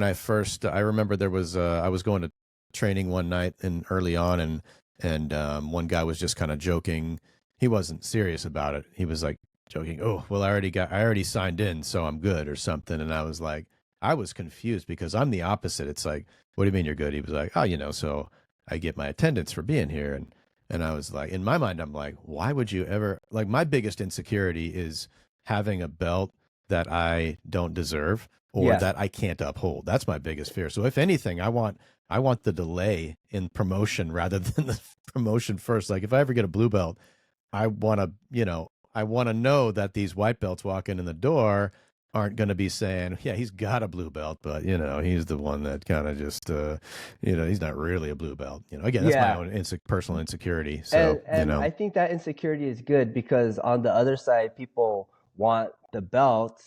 I first I remember there was I was going to training one night and early on and one guy was just kind of joking. He wasn't serious about it. He was like joking, "Oh, well I already signed in, so I'm good," or something. And I was like I was confused because I'm the opposite. It's like, "What do you mean you're good?" He was like, "Oh, so I get my attendance for being here." And I was like, in my mind, I'm like, why would you ever, like, my biggest insecurity is having a belt that I don't deserve or yeah, that I can't uphold. That's my biggest fear. So if anything, I want the delay in promotion rather than the promotion first. Like if I ever get a blue belt, I want to, I want to know that these white belts walking in the door aren't going to be saying, yeah, he's got a blue belt, but he's the one that kind of just, he's not really a blue belt. Again, that's my yeah. own personal insecurity. So, And I think that insecurity is good because on the other side, people want the belt,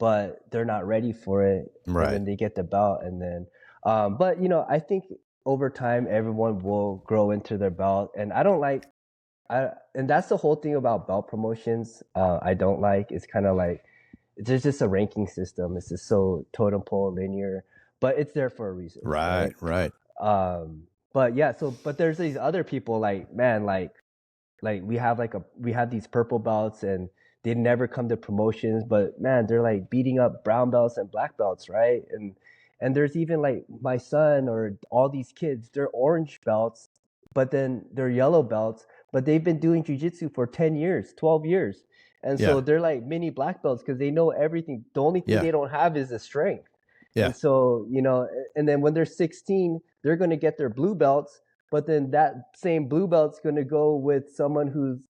but they're not ready for it. And right, then they get the belt, and then, but I think over time everyone will grow into their belt, and I don't like, and that's the whole thing about belt promotions. I don't like. It's kind of like there's just a ranking system. It's just so totem pole linear, but it's there for a reason, right, right? right. But yeah, but there's these other people like, man, like we have these purple belts and they never come to promotions, but man, they're like beating up brown belts and black belts, right? And there's even like my son or all these kids, they're orange belts, but then they're yellow belts, but they've been doing jujitsu for 10 years, 12 years. And so Yeah, they're like mini black belts because they know everything. The only thing yeah, they don't have is the strength. yeah, And so, and then when they're 16, they're going to get their blue belts, but then that same blue belt's going to go with someone who's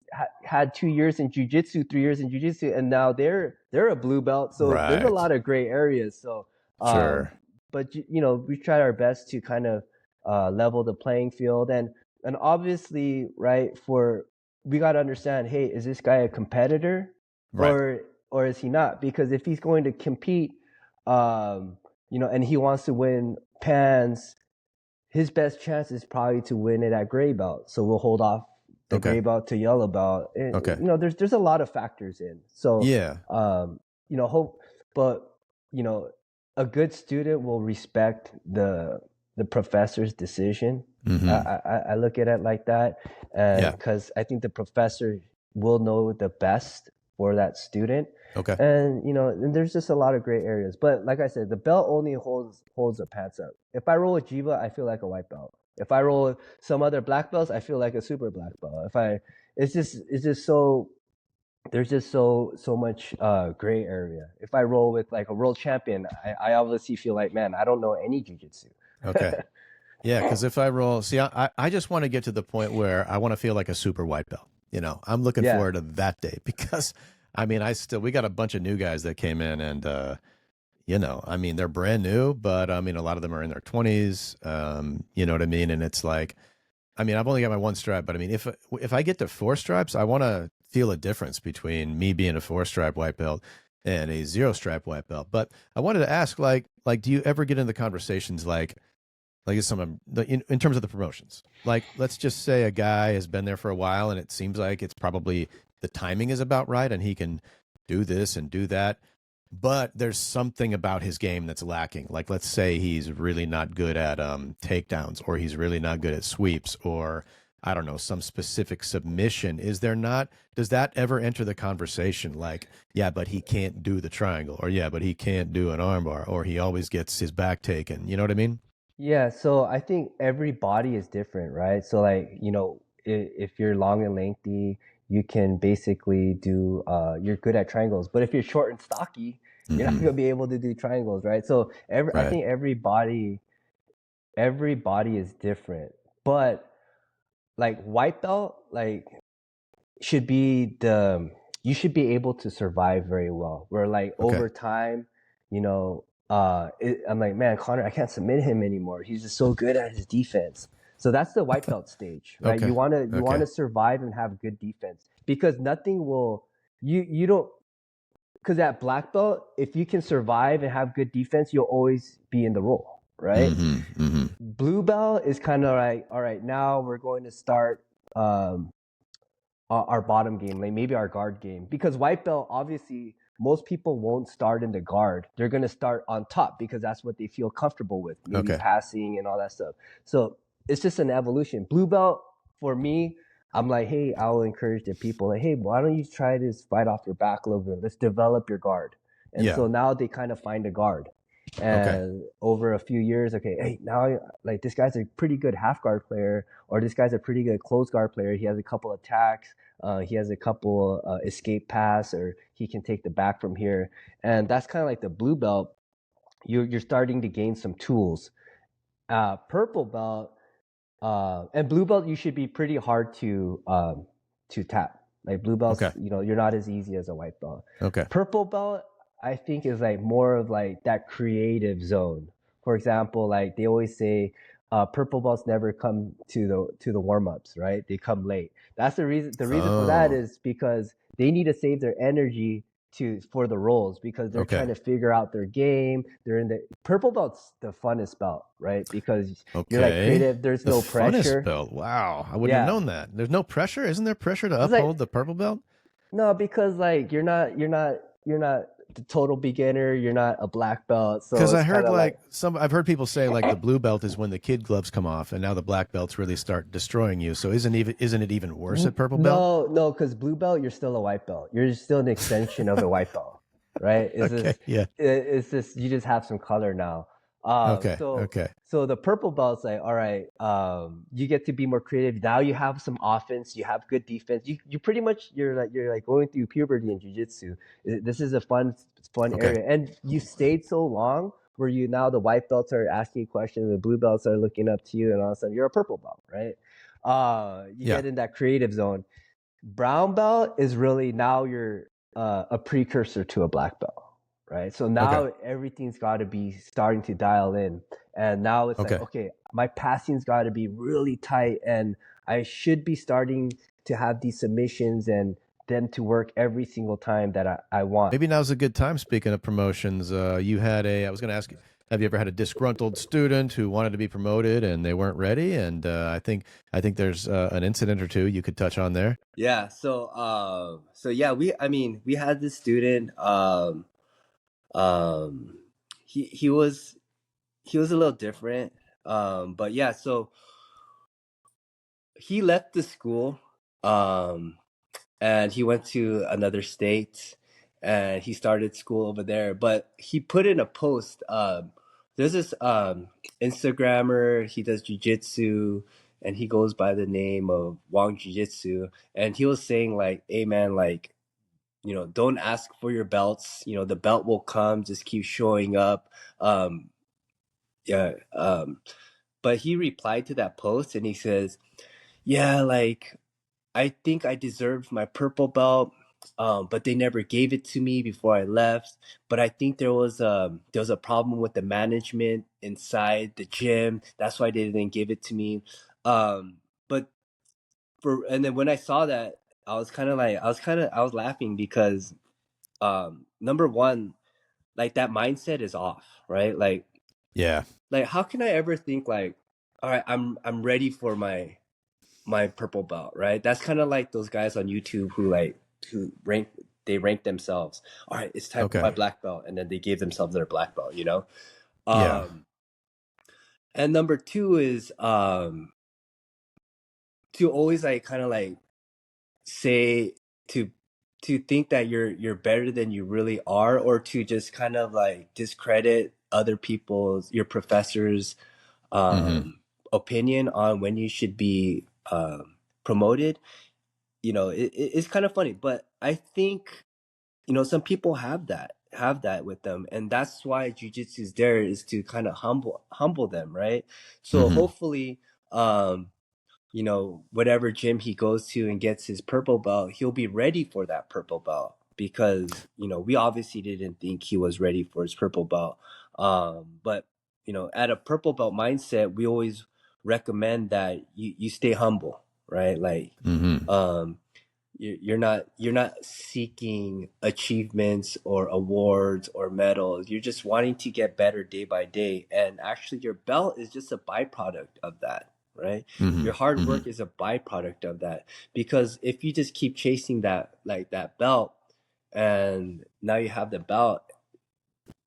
had 2 years in jujitsu, 3 years in jujitsu, and now they're a blue belt. So there's a right. lot of gray areas. So, Sure. but we try our best to kind of level the playing field, and obviously, right, we got to understand, hey, is this guy a competitor Right. or is he not? Because if he's going to compete, and he wants to win pans, his best chance is probably to win it at gray belt. So we'll hold off the Okay. gray belt to yellow belt. Okay. There's a lot of factors in. So, Yeah. hope, but a good student will respect the professor's decision. Mm-hmm. I look at it like that, and Yeah. because I think the professor will know the best for that student. Okay. And and there's just a lot of gray areas. But like I said, the belt only holds the pants up. If I roll with Jiva, I feel like a white belt. If I roll with some other black belts, I feel like a super black belt. It's just so there's just so much gray area. If I roll with like a world champion, I obviously feel like, man, I don't know any jujitsu. Okay. Yeah, because if I roll, see, I just want to get to the point where I want to feel like a super white belt. I'm looking Yeah. forward to that day because, I mean, we got a bunch of new guys that came in and, I mean, they're brand new, but I mean, a lot of them are in their 20s. You know what I mean? And it's like, I mean, I've only got my one stripe, but I mean, if I get to four stripes, I want to feel a difference between me being a four stripe white belt and a zero stripe white belt. But I wanted to ask, do you ever get into conversations like is some in terms of the promotions? Like, let's just say a guy has been there for a while, and it seems like it's probably the timing is about right, and he can do this and do that. But there's something about his game that's lacking. Like, let's say he's really not good at takedowns, or he's really not good at sweeps, or I don't know, some specific submission. Is there not? Does that ever enter the conversation? Like, yeah, but he can't do the triangle, or yeah, but he can't do an armbar, or he always gets his back taken. You know what I mean? Yeah, so I think every body is different, right? So like, if you're long and lengthy, you can basically do you're good at triangles. But if you're short and stocky, you're not Mm-hmm. gonna be able to do triangles, right? So I Right. think every body is different. But like white belt, like should be the you should be able to survive very well. Where like Okay. over time, I'm like, man, Connor, I can't submit him anymore. He's just so good at his defense. So that's the white belt stage, right? Okay. You wanna Okay. survive and have good defense because nothing will you don't because at black belt, if you can survive and have good defense, you'll always be in the role, right? Mm-hmm. Mm-hmm. Blue belt is kind of like, all right, now we're going to start um, our bottom game, like maybe our guard game. Because white belt, obviously, most people won't start in the guard. They're going to start on top because that's what they feel comfortable with, maybe Okay. passing and all that stuff. So it's just an evolution. Blue belt, for me, I'm like, hey, I'll encourage the people, like, hey, why don't you try this fight off your back a little bit? Let's develop your guard. And Yeah. so now they kind of find a guard. Okay. And over a few years, okay, hey, now like this guy's a pretty good half guard player, or this guy's a pretty good close guard player. He has a couple attacks, he has a couple escape pass, or he can take the back from here, and that's kind of like the blue belt. You're starting to gain some tools. Purple belt and blue belt, you should be pretty hard to tap. Like blue belts, Okay. you're not as easy as a white belt. Okay. Purple belt, I think, is like more of like that creative zone. For example, like they always say, purple belts never come to the warm ups, right? They come late. That's the reason. The reason for that Oh. is because they need to save their energy for the roles because they're trying Okay. to figure out their game. They're in the purple belt's the funnest belt, right? Because you're like Okay. creative. There's The no funnest pressure. belt. Wow. I wouldn't have Yeah, known that. There's no pressure. Isn't there pressure to it's like uphold the purple belt? no, because like you're not the total beginner. You're not a black belt, so Because I it's kind heard of like I've heard people say like the blue belt is when the kid gloves come off, and now the black belts really start destroying you. So isn't it even worse at purple belt? no, no, because blue belt, you're still a white belt. You're still an extension of a white belt, right? Okay. Yeah. It's just you just have some color now. Okay. So Okay. so the purple belt's like, all right, you get to be more creative. Now you have some offense, you have good defense. You pretty much you're like going through puberty in jiu-jitsu. This is a fun Okay. area, and you stayed so long where you now the white belts are asking questions, the blue belts are looking up to you, and all of a sudden you're a purple belt, right? You Yeah. get in that creative zone. Brown belt is really now you're a precursor to a black belt, right? So Okay. now everything's got to be starting to dial in, and now it's like, Okay. okay, my passing's got to be really tight, and I should be starting to have these submissions and them to work every single time that I want. Maybe now's a good time. Speaking of promotions, I was going to ask you, have you ever had a disgruntled student who wanted to be promoted and they weren't ready? And I think there's an incident or two you could touch on there. Yeah. So yeah, I mean, we had this student. Um, he was a little different. But yeah, so he left the school, um, and he went to another state, and he started school over there. But he put in a post. There's this Instagrammer. He does jujitsu, and he goes by the name of Wang Jiu-Jitsu. And he was saying like, "Hey man, like, don't ask for your belts. The belt will come. Just keep showing up." Yeah. But he replied to that post, and he says, "Yeah, like, I think I deserve my purple belt. but they never gave it to me before I left. But I think there was a problem with the management inside the gym. That's why they didn't give it to me. But and then when I saw that, I was laughing because number one, like that mindset is off, right? Yeah. Like how can I ever think like, all right, I'm ready for my purple belt, right? That's kind of like those guys on YouTube who rank themselves. All right, it's time for my Okay. black belt, and then they gave themselves their black belt, you know. Yeah. And number two is to always like kind of like say to think that you're better than you really are, or to just kind of like discredit other people's your professors Mm-hmm. opinion on when you should be promoted. You know, it's kind of funny, but I think, you know, some people have that with them, and that's why jujitsu is there, is to kind of humble them, right? So Mm-hmm. hopefully, you know, whatever gym he goes to and gets his purple belt, he'll be ready for that purple belt, because, you know, we obviously didn't think he was ready for his purple belt. But, you know, at a purple belt mindset, we always recommend that you stay humble, right? Like, Mm-hmm. um, you're not seeking achievements or awards or medals. You're just wanting to get better day by day, and actually your belt is just a byproduct of that, right? Mm-hmm. Your hard Mm-hmm. work is a byproduct of that, because if you just keep chasing that, like that belt, and now you have the belt,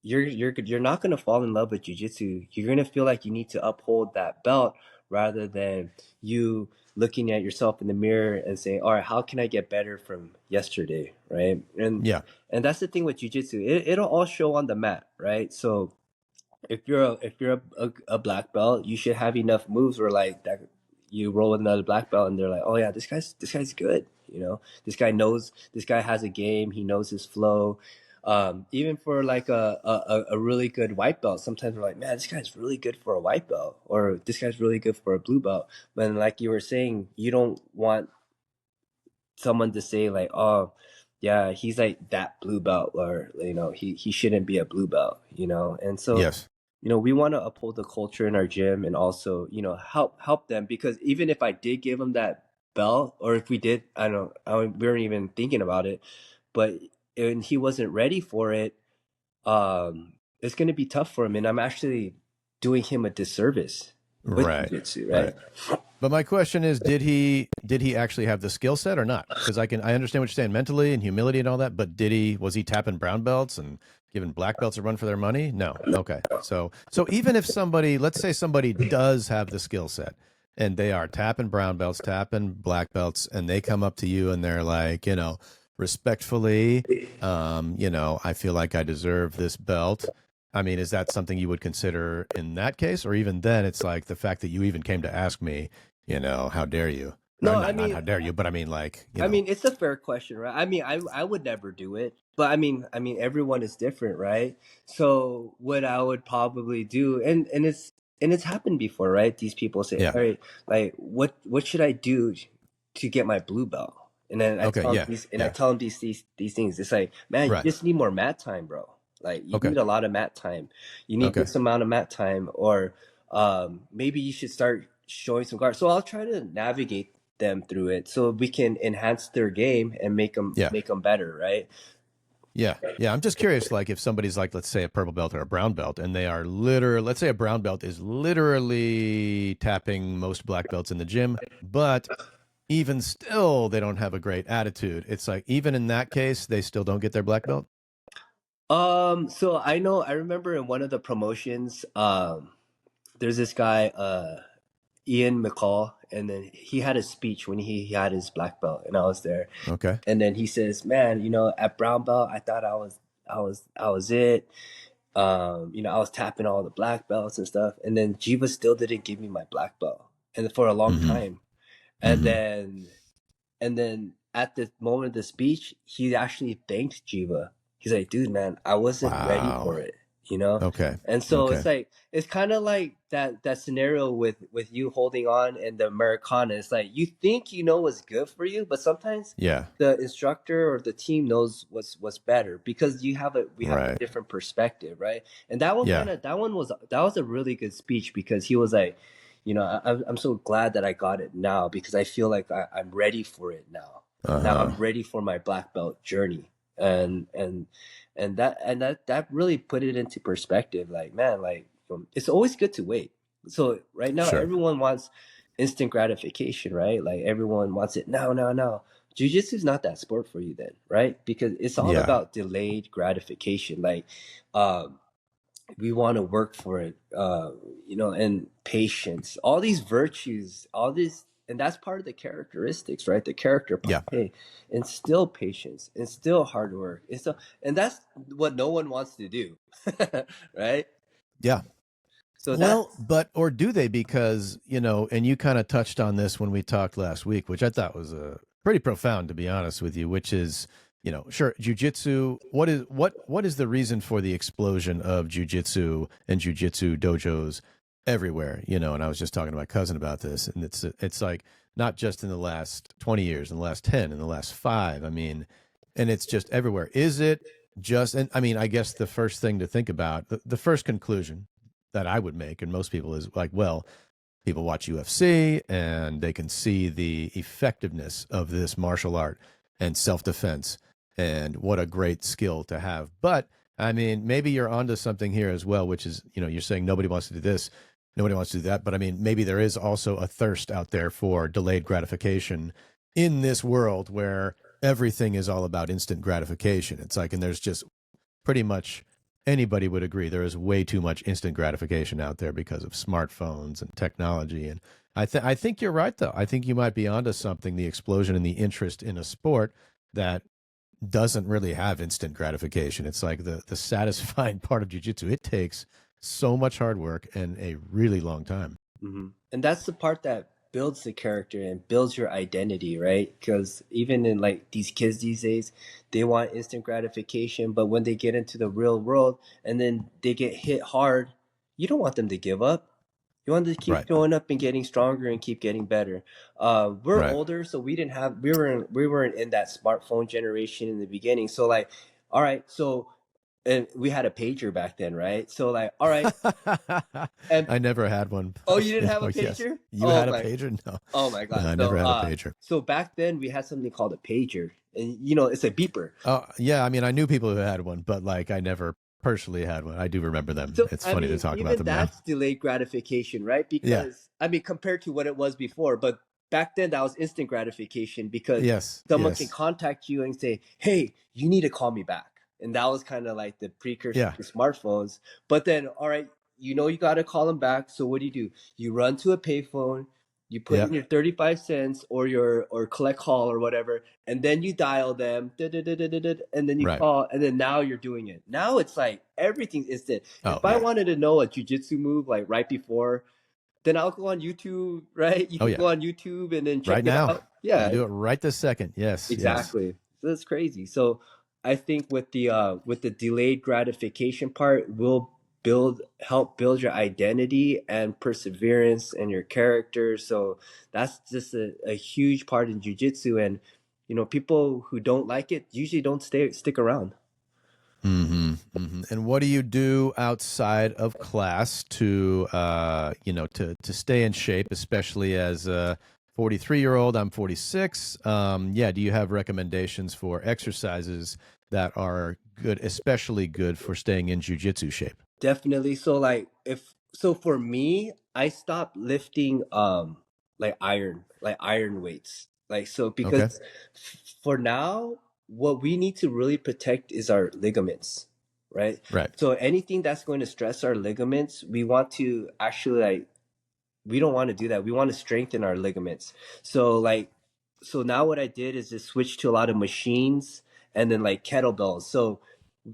you're not going to fall in love with jiu-jitsu. You're going to feel like you need to uphold that belt, rather than you looking at yourself in the mirror and saying, all right, how can I get better from yesterday, right? Yeah. And that's the thing with jiu-jitsu. It'll all show on the mat, right? So if you're a black belt, you should have enough moves where like that you roll with another black belt and they're like, oh yeah, this guy's good. You know, this guy has a game. He knows his flow. Even for like a really good white belt, sometimes we're like, man, this guy's really good for a white belt, or this guy's really good for a blue belt. But like you were saying, you don't want someone to say like, oh yeah, he's like that blue belt, or you know, he shouldn't be a blue belt, you know. And so, Yes. you know, we want to uphold the culture in our gym, and also, you know, help them, because even if I did give him that belt, or if we did, we weren't even thinking about it, but and he wasn't ready for it, it's going to be tough for him, and I'm actually doing him a disservice with Right. jiu-jitsu, Right. right? But my question is, did he actually have the skill set or not? Because I understand what you're saying mentally and humility and all that, but was he tapping brown belts and giving black belts a run for their money? No. Okay. So even if somebody, let's say somebody does have the skill set and they are tapping brown belts, tapping black belts, and they come up to you and they're like, you know, respectfully, you know, I feel like I deserve this belt. I mean, is that something you would consider in that case? Or even then, it's like the fact that you even came to ask me, you know, how dare you? Or No, I not mean, how dare you, but I mean, like, you I know, mean, it's a fair question, right? I mean, I would never do it, but I mean, everyone is different, right? So what I would probably do, and it's happened before, right? These people say, yeah. "All right, like what should I do to get my blue belt?" And then Okay. Yeah. I Yeah. tell them these things. It's like, man, you Right. just need more mat time, bro. Like you Okay. need a lot of mat time. You need Okay. this amount of mat time, or maybe you should start showing some guard. So I'll try to navigate them through it so we can enhance their game and Yeah. make them better, right? Yeah. Yeah. I'm just curious, like, if somebody's like, let's say a purple belt or a brown belt, and they are literally, let's say a brown belt is literally tapping most black belts in the gym, but even still, they don't have a great attitude. It's like, even in that case, they still don't get their black belt. So I remember in one of the promotions, there's this guy, Ian McCall, and then he had a speech when he had his black belt, and I was there. Okay. And then he says, man, you know, at brown belt, I thought I was it. You know, I was tapping all the black belts and stuff. And then Jiva still didn't give me my black belt, and for a long Mm-hmm. time. And Mm-hmm. then at the moment of the speech, he actually thanked Jiva. He's like, dude, man, I wasn't ready Wow. for it. you know? Okay. And so Okay. it's like it's kind of like that scenario with you holding on and the Americana. It's like you think you know what's good for you, but sometimes Yeah. the instructor or the team knows what's better because we have a Right. different perspective, right? And that one Yeah. that was a really good speech because he was like, you know, I'm so glad that I got it now because I feel like I'm ready for it now. Now Uh-huh. I'm ready for my black belt journey, and that really put it into perspective. Like, man, like it's always good to wait. So right now, Sure. everyone wants instant gratification, right? Like everyone wants it now, now, now. Jiu-jitsu is not that sport for you then, right? Because it's all Yeah. about delayed gratification. Like, um, we want to work for it, you know, and patience, all these virtues, all these, and that's part of the characteristics, right? The character part. Yeah. Hey, instill patience, instill hard work, instill, and that's what no one wants to do, right? Yeah. So Well, that's but or do they? Because, you know, and you kind of touched on this when we talked last week, which I thought was pretty profound, to be honest with you, which is, you know, sure, jujitsu. What is the reason for the explosion of jujitsu and jujitsu dojos everywhere? You know, and I was just talking to my cousin about this, and it's like not just in the last 20 years, in the last 10, in the last 5. I mean, and it's just everywhere. Is it just? And I mean, I guess the first thing to think about, the first conclusion that I would make, and most people is like, well, people watch UFC and they can see the effectiveness of this martial art and self defense and what a great skill to have. But I mean, maybe you're onto something here as well, which is, you know, you're saying nobody wants to do this, nobody wants to do that. But I mean, maybe there is also a thirst out there for delayed gratification in this world where everything is all about instant gratification. It's like, and there's just pretty much anybody would agree there is way too much instant gratification out there because of smartphones and technology. And I think you're right, though. I think you might be onto something. The explosion in the interest in a sport that doesn't really have instant gratification. It's like the satisfying part of jujitsu. It takes so much hard work and a really long time. and that's the part that builds the character and builds your identity, right? Because even in like these kids these days, they want instant gratification, but when they get into the real world and then they get hit hard, you don't want them to give up. You want them to keep Right. showing up and getting stronger and keep getting better. We're Right. older, so we weren't in that smartphone generation in the beginning. So like, all right, so and we had a pager back then, right? So like, all right, and I never had one, oh, but you didn't you have a know, yes. pager? You had a pager? No. Oh my No, God. I So never had a pager. so back then we had something called a pager. And you know, it's a beeper. Oh, yeah. I mean, I knew people who had one, but like I never personally had one. I do remember them. So It's I funny to mean, talk about even them now. that's delayed gratification, right? Yeah. Because I mean, compared to what it was before, but back then that was instant gratification because Yes. someone can Yes. contact you and say, "Hey, you need to call me back." And that was kind of like the precursor Yeah. to smartphones. But then, all right, you know you got to call them back. So what do? You run to a payphone, you put Yeah. in your 35 cents or your or collect call or whatever, and then you dial them, and then you Right. call, and then now you're doing it. Now it's like everything's instant. Oh, If I yeah. wanted to know a jujitsu move like right before, then I'll go on YouTube, right? You Oh, can yeah. go on YouTube and then check Right it now. out. You can Yeah, do it right this second. Yes. Yes. exactly. So that's crazy. So I think with the delayed gratification part, will help build your identity and perseverance and your character. So that's just a huge part in jujitsu. And you know, people who don't like it usually don't stick around. And what do you do outside of class to, you know, to stay in shape, especially as a 43-year-old? I'm 46. Yeah. Do you have recommendations for exercises that are good, especially good for staying in jujitsu shape? Definitely. So like if so for me, I stopped lifting like iron weights. Like so Okay. because for now, what we need to really protect is our ligaments, right? Right. So anything that's going to stress our ligaments, we want to actually like we don't want to do that. We want to strengthen our ligaments. So like so now what I did is just switch to a lot of machines and then like kettlebells. So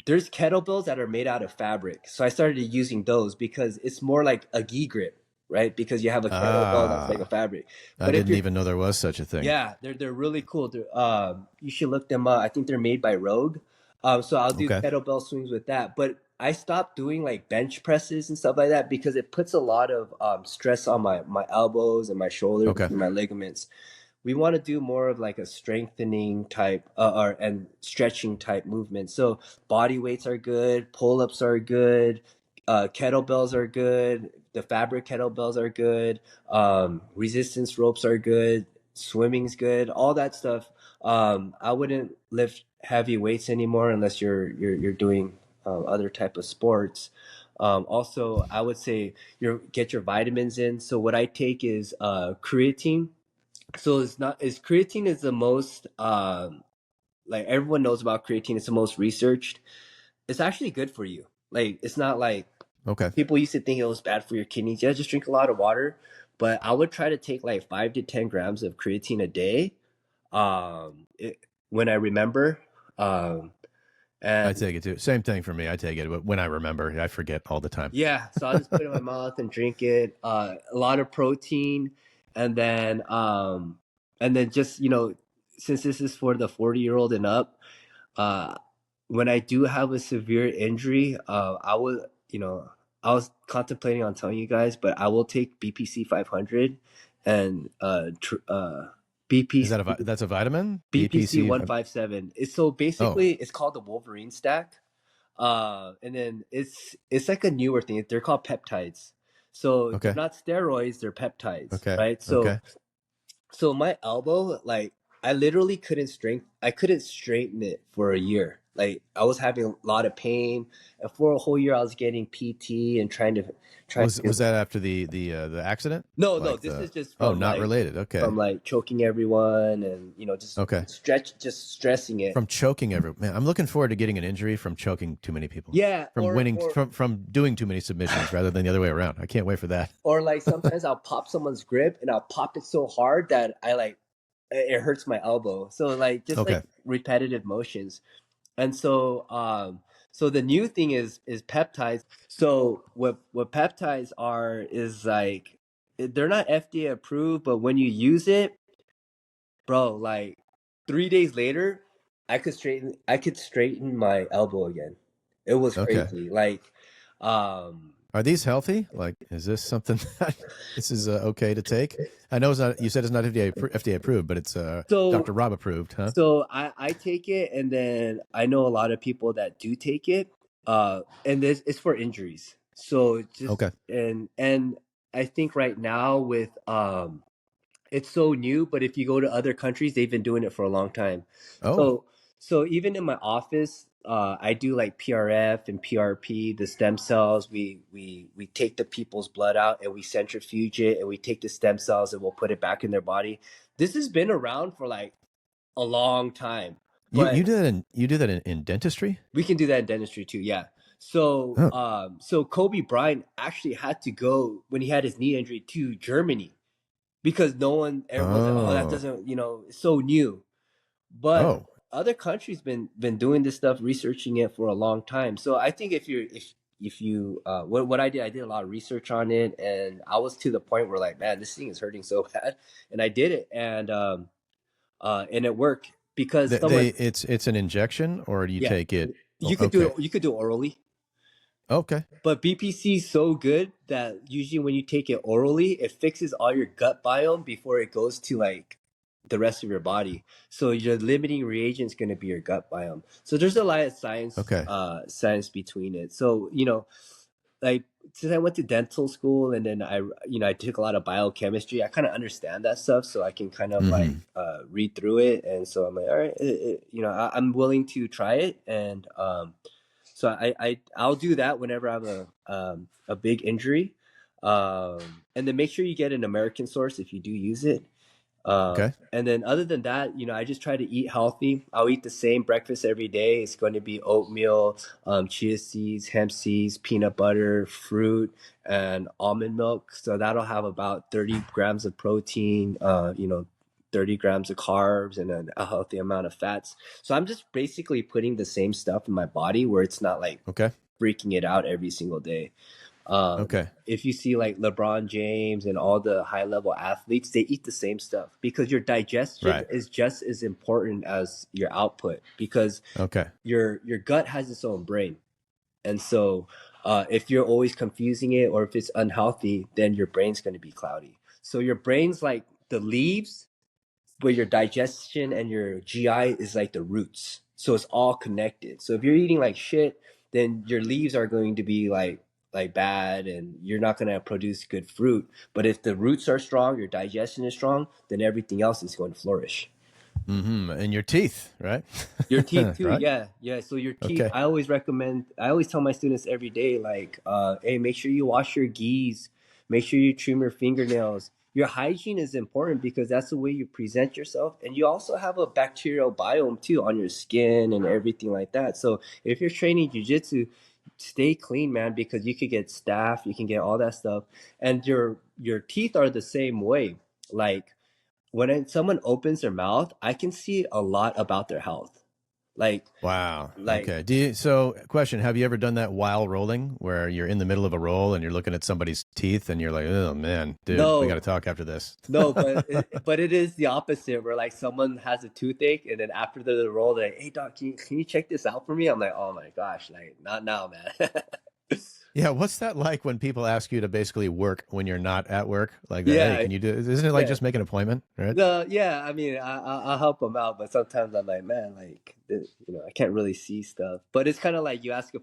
there's kettlebells that are made out of fabric. So I started using those because it's more like a gi grip, right? Because you have a kettlebell that's like a Ah, fabric. I But if didn't you're even know there was such a thing. yeah, they're really cool. You should look them up. I think they're made by Rogue. So I'll do Okay. kettlebell swings with that. But I stopped doing like bench presses and stuff like that because it puts a lot of stress on my elbows and my shoulder Okay. between my ligaments. We want to do more of like a strengthening type or and stretching type movement. So body weights are good, pull-ups are good, kettlebells are good, the fabric kettlebells are good, resistance ropes are good, swimming's good, all that stuff. I wouldn't lift heavy weights anymore unless you're doing other type of sports. Also, I would say get your vitamins in. So what I take is creatine. So it's not is creatine is the most like everyone knows about creatine. It's the most researched. It's actually good for you. Like it's not like Okay. people used to think it was bad for your kidneys. Yeah, just drink a lot of water. But I would try to take like 5 to 10 grams of creatine a day. When I remember. I And take it too. Same thing for me. I take it, but when I remember, I forget all the time. yeah, so I'll just put it in my mouth and drink it. A lot of protein, and then just since this is for the 40-year-old and up, uh, when I do have a severe injury, I was contemplating on telling you guys, but I will take BPC 500 and Is BPC that that's a vitamin? BPC BPC? 157. It's so Oh, basically it's called the Wolverine stack. And then it's like a newer thing. They're called peptides. So they're okay. not steroids, they're peptides, Okay. right? So Okay. so my elbow, like I literally I couldn't straighten it for a year. Like I was having a lot of pain, and for a whole year I was getting PT and trying Was to that after the accident? no, Like this is just oh, not related. Okay. from like choking everyone and Okay. just stressing it. From choking everyone. Man, I'm looking forward to getting an injury from choking too many people. Yeah, From winning from doing too many submissions rather than the other way around. I can't wait for that. or like sometimes I'll pop someone's grip and I'll pop it so hard that I like it hurts my elbow. So like just Okay. like repetitive motions. And so so the new thing is peptides. So what peptides are is like they're not FDA approved, but when you use it, bro, like 3 days later, I could straighten my elbow again. It was Okay. crazy. Like um Are these healthy? Like, is this something that this is okay to take? I know it's not. You said it's not FDA approved, but it's so Dr. Rob approved, huh? So I take it, and then I know a lot of people that do take it. And this it's for injuries. So just Okay. and I think right now with it's so new, but if you go to other countries, they've been doing it for a long time. Oh, So so even in my office, I do like PRF and PRP, the stem cells. We take the people's blood out and we centrifuge it, and we take the stem cells and we'll put it back in their body. This has been around for like a long time, you but do that in dentistry? we can do that in dentistry too. Yeah. So, Oh. so Kobe Bryant actually had to go when he had his knee injury to Germany because everyone's like, oh, that Oh. doesn't, it's so new. But Oh. other countries been doing this stuff, researching it for a long time. So I think if you what I did a lot of research on it, and I was to the point where like, man, this thing is hurting so bad, and I did it, and it worked because someone It's an injection, or do you yeah, take it? Oh, you could do okay. it. You could do it orally, Okay. but BPC is so good that usually when you take it orally, it fixes all your gut biome before it goes to like the rest of your body. So your limiting reagent is going to be your gut biome. So there's a lot of Okay. science between it. So like since I went to dental school and then I took a lot of biochemistry, I kind of understand that stuff, so I can kind of like Mm-hmm. read through it, and so I'm like, all right, I'm willing to try it, and so I'll do that whenever I have a big injury, and then make sure you get an American source if you do use it. Okay. And then other than that, I just try to eat healthy. I'll eat the same breakfast every day. It's going to be oatmeal, chia seeds, hemp seeds, peanut butter, fruit, and almond milk. So that'll have about 30 grams of protein, 30 grams of carbs, and then a healthy amount of fats. So I'm just basically putting the same stuff in my body where it's not like Okay. freaking it out every single day. Okay. If you see like LeBron James and all the high level athletes, they eat the same stuff because your digestion Right. is just as important as your output because Okay. your gut has its own brain. And so if you're always confusing it or if it's unhealthy, then your brain's going to be cloudy. So your brain's like the leaves, but your digestion and your GI is like the roots. So it's all connected. So if you're eating like shit, then your leaves are going to be like bad and you're not going to produce good fruit. But if the roots are strong, your digestion is strong, then everything else is going to flourish. And your teeth, right? Your teeth too, Right? yeah. So your teeth, Okay. I always tell my students every day, like, hey, make sure you wash your geese, make sure you trim your fingernails. Your hygiene is important because that's the way you present yourself, and you also have a bacterial biome too on your skin and everything like that. So if you're training jujitsu, stay clean, man, because you could get staph, you can get all that stuff, and your teeth are the same way. Like someone opens their mouth, I can see a lot about their health. Like, Wow. like Okay. So question, have you ever done that while rolling where you're in the middle of a roll and you're looking at somebody's teeth and you're like, oh man, dude, we got to no, talk after this. no, but it is the opposite where like someone has a toothache and then after the roll, they're like, hey doc, can you check this out for me? I'm like, oh my gosh, like not now, man. Yeah. What's that like when people ask you to basically work when you're not at work like that? Hey, Yeah, can you do, isn't it like yeah. just make an appointment? Right. No, yeah, I mean, I'll help them out, but sometimes I'm like, man, like, I can't really see stuff. But it's kind of like you ask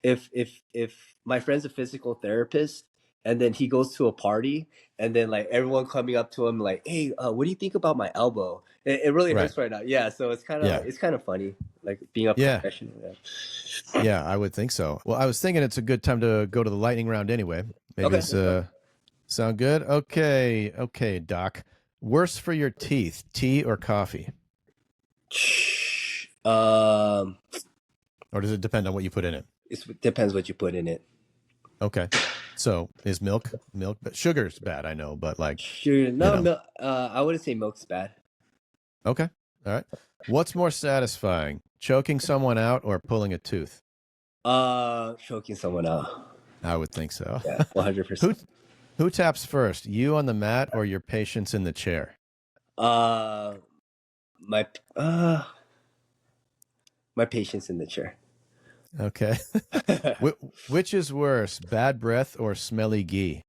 if my friend's a physical therapist, and then he goes to a party, and then like everyone coming up to him like, hey, what do you think about my elbow? It really Right. hurts right now. Yeah, so Yeah. it's kind of funny, like being a Yeah. professional. Yeah. Yeah. I would think so. Well, I was thinking it's a good time to go to the lightning round anyway. Maybe Okay, this, that's fine. sound good? Okay. Okay, doc. Worse for your teeth, tea or coffee? Um, Or does it depend on what you put in it? it depends what you put in it. Okay. So is milk, but sugar's bad, I know, but like, Sure, you no, know, I wouldn't say milk's bad. okay. All right. What's more satisfying, choking someone out or pulling a tooth? Choking someone out. I would think so. Yeah, Who 100%. who taps first, you on the mat or your patients in the chair? Uh, my uh, my patient's in the chair. Okay. Which is worse, bad breath or smelly ghee?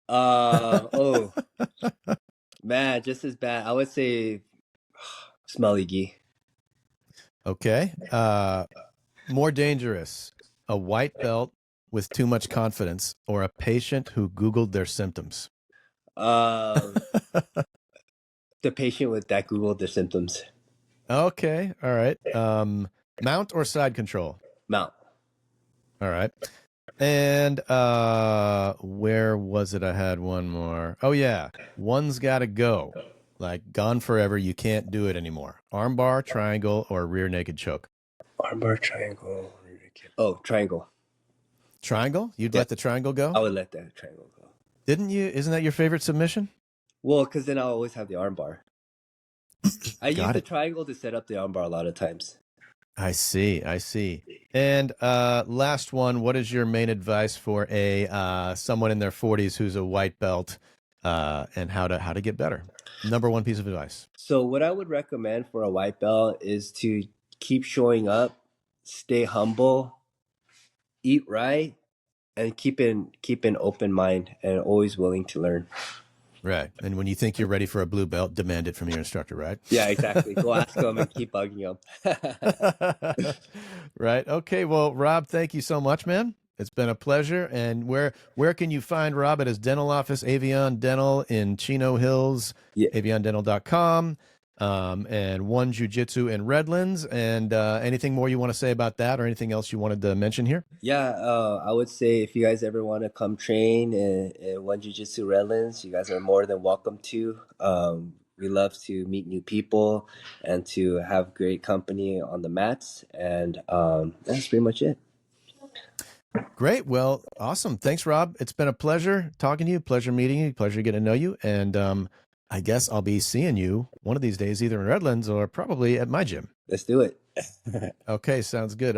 Oh man, just as bad. I would say smelly ghee. Okay. More dangerous, a white belt with too much confidence or a patient who Googled their symptoms? Uh, the patient with that Googled the symptoms. Okay. All right. Mount or side control? Mount. All right. And where was it? I had one more. Oh yeah. One's gotta go. Like gone forever. You can't do it anymore. Armbar, triangle, or rear naked choke. Armbar triangle. Oh, triangle. Triangle? You'd Yeah, let the triangle go? I would let that triangle go. Didn't you? Isn't that your favorite submission? Well, because then I'll always have the armbar. I use Got the it. triangle to set up the armbar a lot of times. I see. I see. And last one, what is your main advice for a someone in their 40s who's a white belt and how to get better? Number one piece of advice. So what I would recommend for a white belt is to keep showing up, stay humble, eat right, and keep an open mind and always willing to learn. Right. And when you think you're ready for a blue belt, demand it from your instructor, right? Yeah, exactly. Go ask them and keep bugging them. Right. Okay. Well, Rob, thank you so much, man. It's been a pleasure. And where can you find Rob at his dental office, Avion Dental in Chino Hills, Yeah, aviondental.com, and One Jiu-Jitsu in Redlands. And anything more you want to say about that or anything else you wanted to mention here? yeah. I would say if you guys ever want to come train in One Jiu Jitsu Redlands, you guys are more than welcome to. We love to meet new people and to have great company on the mats, and that's pretty much it. Great. Well, awesome. Thanks, Rob. It's been a pleasure talking to you, pleasure meeting you, pleasure getting to know you. And I guess I'll be seeing you one of these days, either in Redlands or probably at my gym. Let's do it. Okay, sounds good.